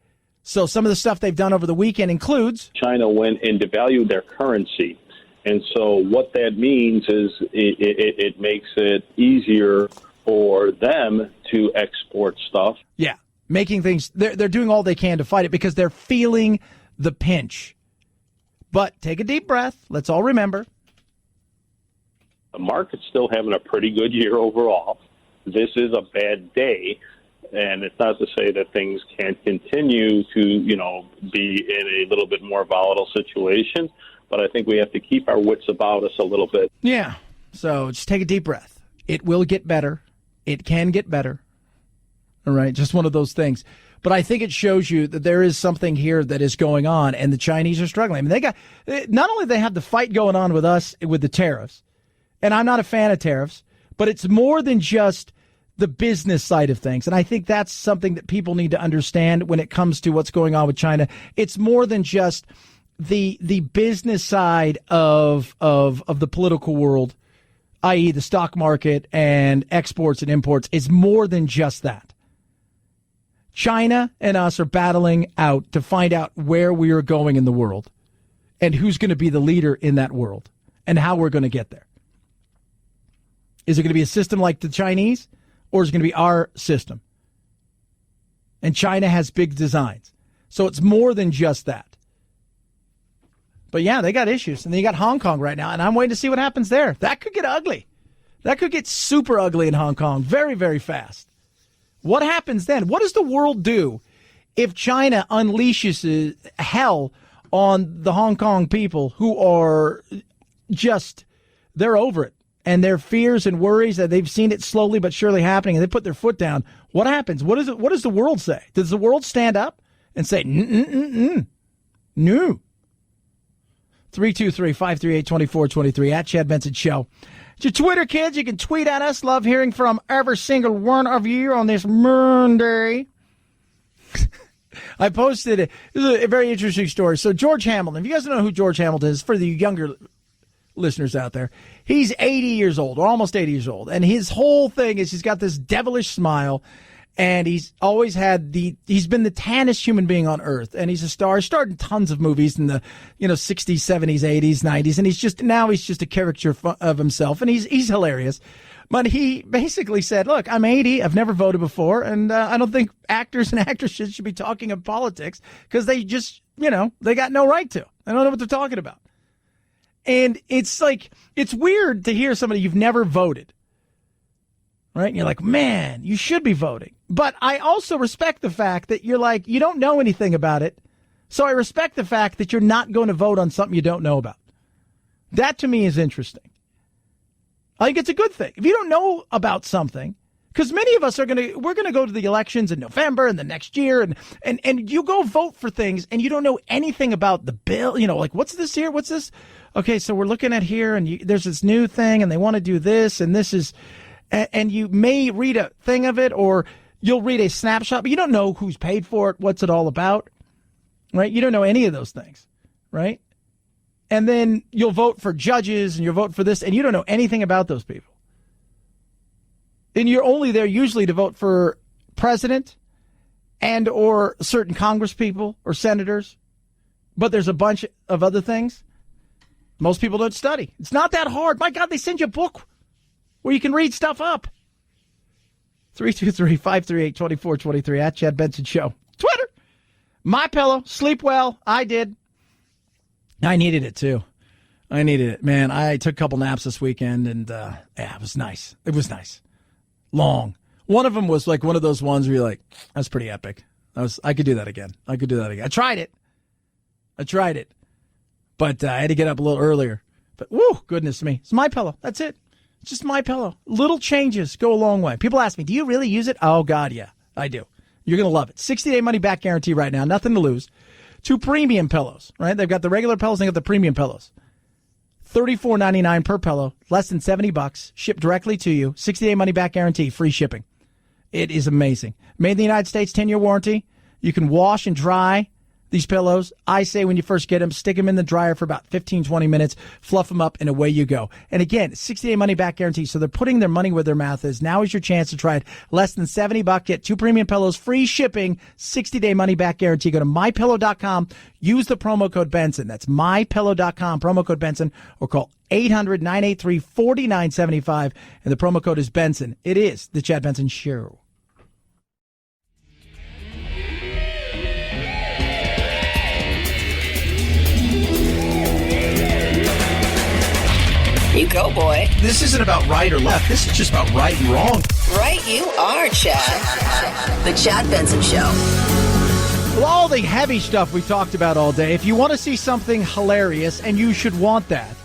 S3: So some of the stuff they've done over the weekend includes
S2: China went and devalued their currency. And so what that means is it makes it easier for them to export stuff.
S3: Yeah, making things, they're doing all they can to fight it because they're feeling the pinch. But take a deep breath. Let's all remember.
S2: The market's still having a pretty good year overall. This is a bad day, and it's not to say that things can't continue to, be in a little bit more volatile situation, but I think we have to keep our wits about us a little bit.
S3: Yeah, so just take a deep breath. It will get better. It can get better. All right, just one of those things. But I think it shows you that there is something here that is going on, and the Chinese are struggling. I mean, not only they have the fight going on with us with the tariffs, and I'm not a fan of tariffs, but it's more than just the business side of things. And I think that's something that people need to understand when it comes to what's going on with China. It's more than just the business side of the political world, i.e. the stock market and exports and imports. It's more than just that. China and us are battling out to find out where we are going in the world and who's going to be the leader in that world and how we're going to get there. Is it going to be a system like the Chinese? Or is it going to be our system? And China has big designs. So it's more than just that. But yeah, they got issues. And they got Hong Kong right now. And I'm waiting to see what happens there. That could get ugly. That could get super ugly in Hong Kong very, very fast. What happens then? What does the world do if China unleashes hell on the Hong Kong people who are just, they're over it? And their fears and worries that they've seen it slowly but surely happening, and they put their foot down. What happens? What does the world say? Does the world stand up and say, no? 323-538-2423 at Chad Benson Show. It's your Twitter, kids. You can tweet at us. Love hearing from every single one of you on this Monday. I posted it. This is a very interesting story. So George Hamilton, if you guys don't know who George Hamilton is, for the younger listeners out there, he's 80 years old, or almost 80 years old, and his whole thing is he's got this devilish smile, and he's always had he's been the tannest human being on earth, and he's a star. He starred in tons of movies in the 60s, 70s, 80s, 90s, and he's just a caricature of himself, and he's hilarious. But he basically said, look, I'm 80, I've never voted before, and I don't think actors and actresses should be talking of politics because they just, they got no right to. I don't know what they're talking about. And it's like, it's weird to hear somebody you've never voted, right? And you're like, man, you should be voting. But I also respect the fact that you're like, you don't know anything about it. So I respect the fact that you're not going to vote on something you don't know about. That to me is interesting. I think it's a good thing. If you don't know about something, because many of us we're going to go to the elections in November and the next year, and you go vote for things and you don't know anything about the bill, like what's this here? What's this? Okay, so we're looking at here, and there's this new thing, and they want to do this, and this is, and you may read a thing of it, or you'll read a snapshot, but you don't know who's paid for it, what's it all about, right? You don't know any of those things, right? And then you'll vote for judges, and you'll vote for this, and you don't know anything about those people. And you're only there usually to vote for president and or certain congresspeople or senators, but there's a bunch of other things. Most people don't study. It's not that hard. My God, they send you a book where you can read stuff up. 323-538-2423 at Chad Benson Show. Twitter. MyPillow. Sleep well. I did. I needed it, too. I needed it. Man, I took a couple naps this weekend, and it was nice. It was nice. Long. One of them was like one of those ones where you're like, that's pretty epic. I could do that again. I tried it. But I had to get up a little earlier. But, woo, goodness me. It's MyPillow. That's it. It's just MyPillow. Little changes go a long way. People ask me, do you really use it? Oh, God, yeah, I do. You're going to love it. 60-day money-back guarantee right now. Nothing to lose. 2 premium pillows, right? They've got the regular pillows. They got the premium pillows. $34.99 per pillow. Less than $70. Shipped directly to you. 60-day money-back guarantee. Free shipping. It is amazing. Made in the United States, 10-year warranty. You can wash and dry these pillows. I say when you first get them, stick them in the dryer for about 15, 20 minutes, fluff them up, and away you go. And again, 60-day money-back guarantee, so they're putting their money where their mouth is. Now is your chance to try it. Less than $70. Get 2 premium pillows, free shipping, 60-day money-back guarantee. Go to MyPillow.com. Use the promo code Benson. That's MyPillow.com, promo code Benson, or call 800-983-4975, and the promo code is Benson. It is the Chad Benson Show.
S1: You go, boy.
S3: This isn't about right or left. This is just about right and wrong.
S1: Right you are, Chad. The Chad Benson Show.
S3: Well, all the heavy stuff we talked about all day, if you want to see something hilarious, and you should want that,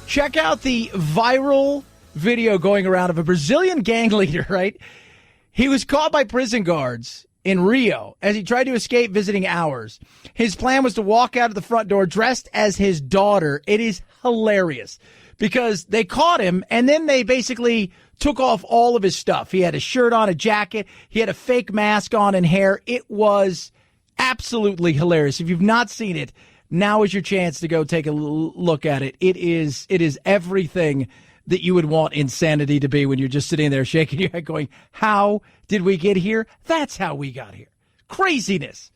S3: check out the viral video going around of a Brazilian gang leader, right? He was caught by prison guards in Rio as he tried to escape visiting hours. His plan was to walk out of the front door dressed as his daughter. It is hilarious because they caught him and then they basically took off all of his stuff. He had a shirt on, a jacket. He had a fake mask on and hair. It was absolutely hilarious. If you've not seen it, now is your chance to go take a look at it. It is everything that you would want insanity to be when you're just sitting there shaking your head going, how did we get here? That's how we got here. Craziness,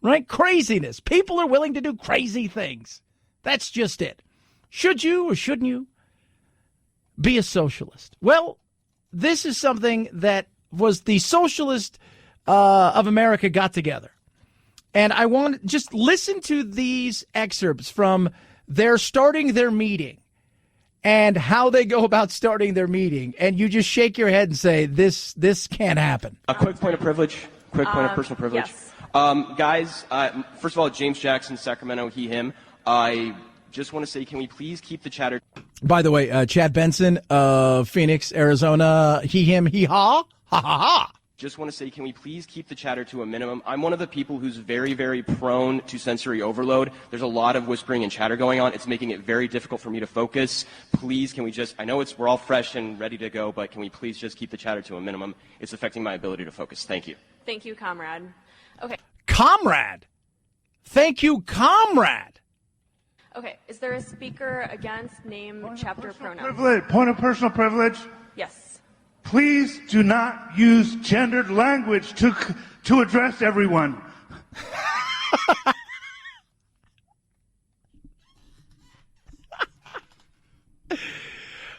S3: right? Craziness. People are willing to do crazy things. That's just it. Should you or shouldn't you be a socialist? Well, this is something that was the socialist of America got together. And I want to just listen to these excerpts from their starting their meeting and how they go about starting their meeting. And you just shake your head and say, this can't happen.
S14: A quick point of privilege, quick point of personal privilege.
S16: Yes.
S14: Guys, first of all, James Jackson, Sacramento, he, him. I just want to say, can we please keep the chatter?
S3: By the way, Chad Benson of Phoenix, Arizona, he, him, he, ha, ha, ha, ha.
S14: Just want to say, can we please keep the chatter to a minimum? I'm one of the people who's very, very prone to sensory overload. There's a lot of whispering and chatter going on. It's making it very difficult for me to focus. Please, can we just, I know we're all fresh and ready to go, but can we please just keep the chatter to a minimum? It's affecting my ability to focus. Thank you.
S16: Thank you, comrade. Okay.
S3: Comrade. Thank you, comrade.
S16: Okay. Is there a speaker against name, chapter, pronoun?
S17: Point of personal privilege.
S16: Yes.
S17: Please do not use gendered language to address everyone.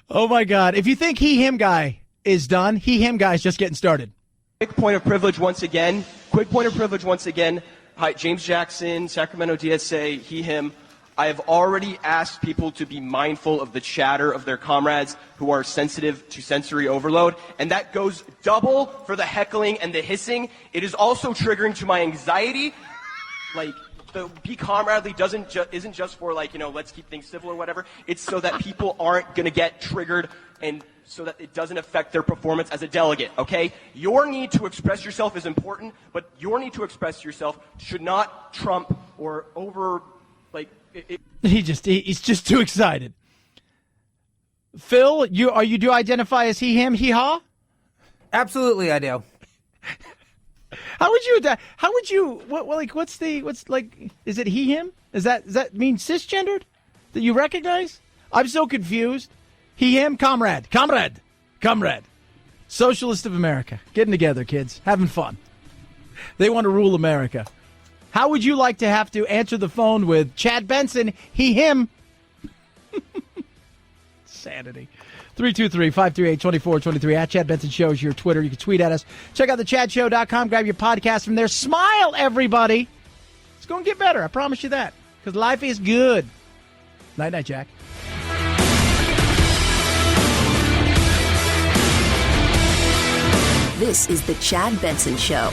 S3: Oh, my God. If you think he, him guy is done, he, him guy is just getting started.
S14: Quick point of privilege once again. Hi, James Jackson, Sacramento DSA, he, him. I have already asked people to be mindful of the chatter of their comrades who are sensitive to sensory overload, and that goes double for the heckling and the hissing. It is also triggering to my anxiety. Like, the be comradely isn't just for, like, let's keep things civil or whatever. It's so that people aren't going to get triggered and so that it doesn't affect their performance as a delegate, okay? Your need to express yourself is important, but your need to express yourself should not trump or over, like,
S3: He's just too excited. Phil, do you identify as he, him, he, ha?
S24: Absolutely, I do.
S3: What's is it he, him? Does that mean cisgendered that you recognize? I'm so confused. He, him, comrade. Socialist of America. Getting together, kids. Having fun. They want to rule America. How would you like to have to answer the phone with Chad Benson, he, him? Sanity. 323-538-2423. At Chad Benson Show is your Twitter. You can tweet at us. Check out thechadshow.com. Grab your podcast from there. Smile, everybody. It's going to get better. I promise you that. Because life is good. Night-night, Jack.
S1: This is the Chad Benson Show.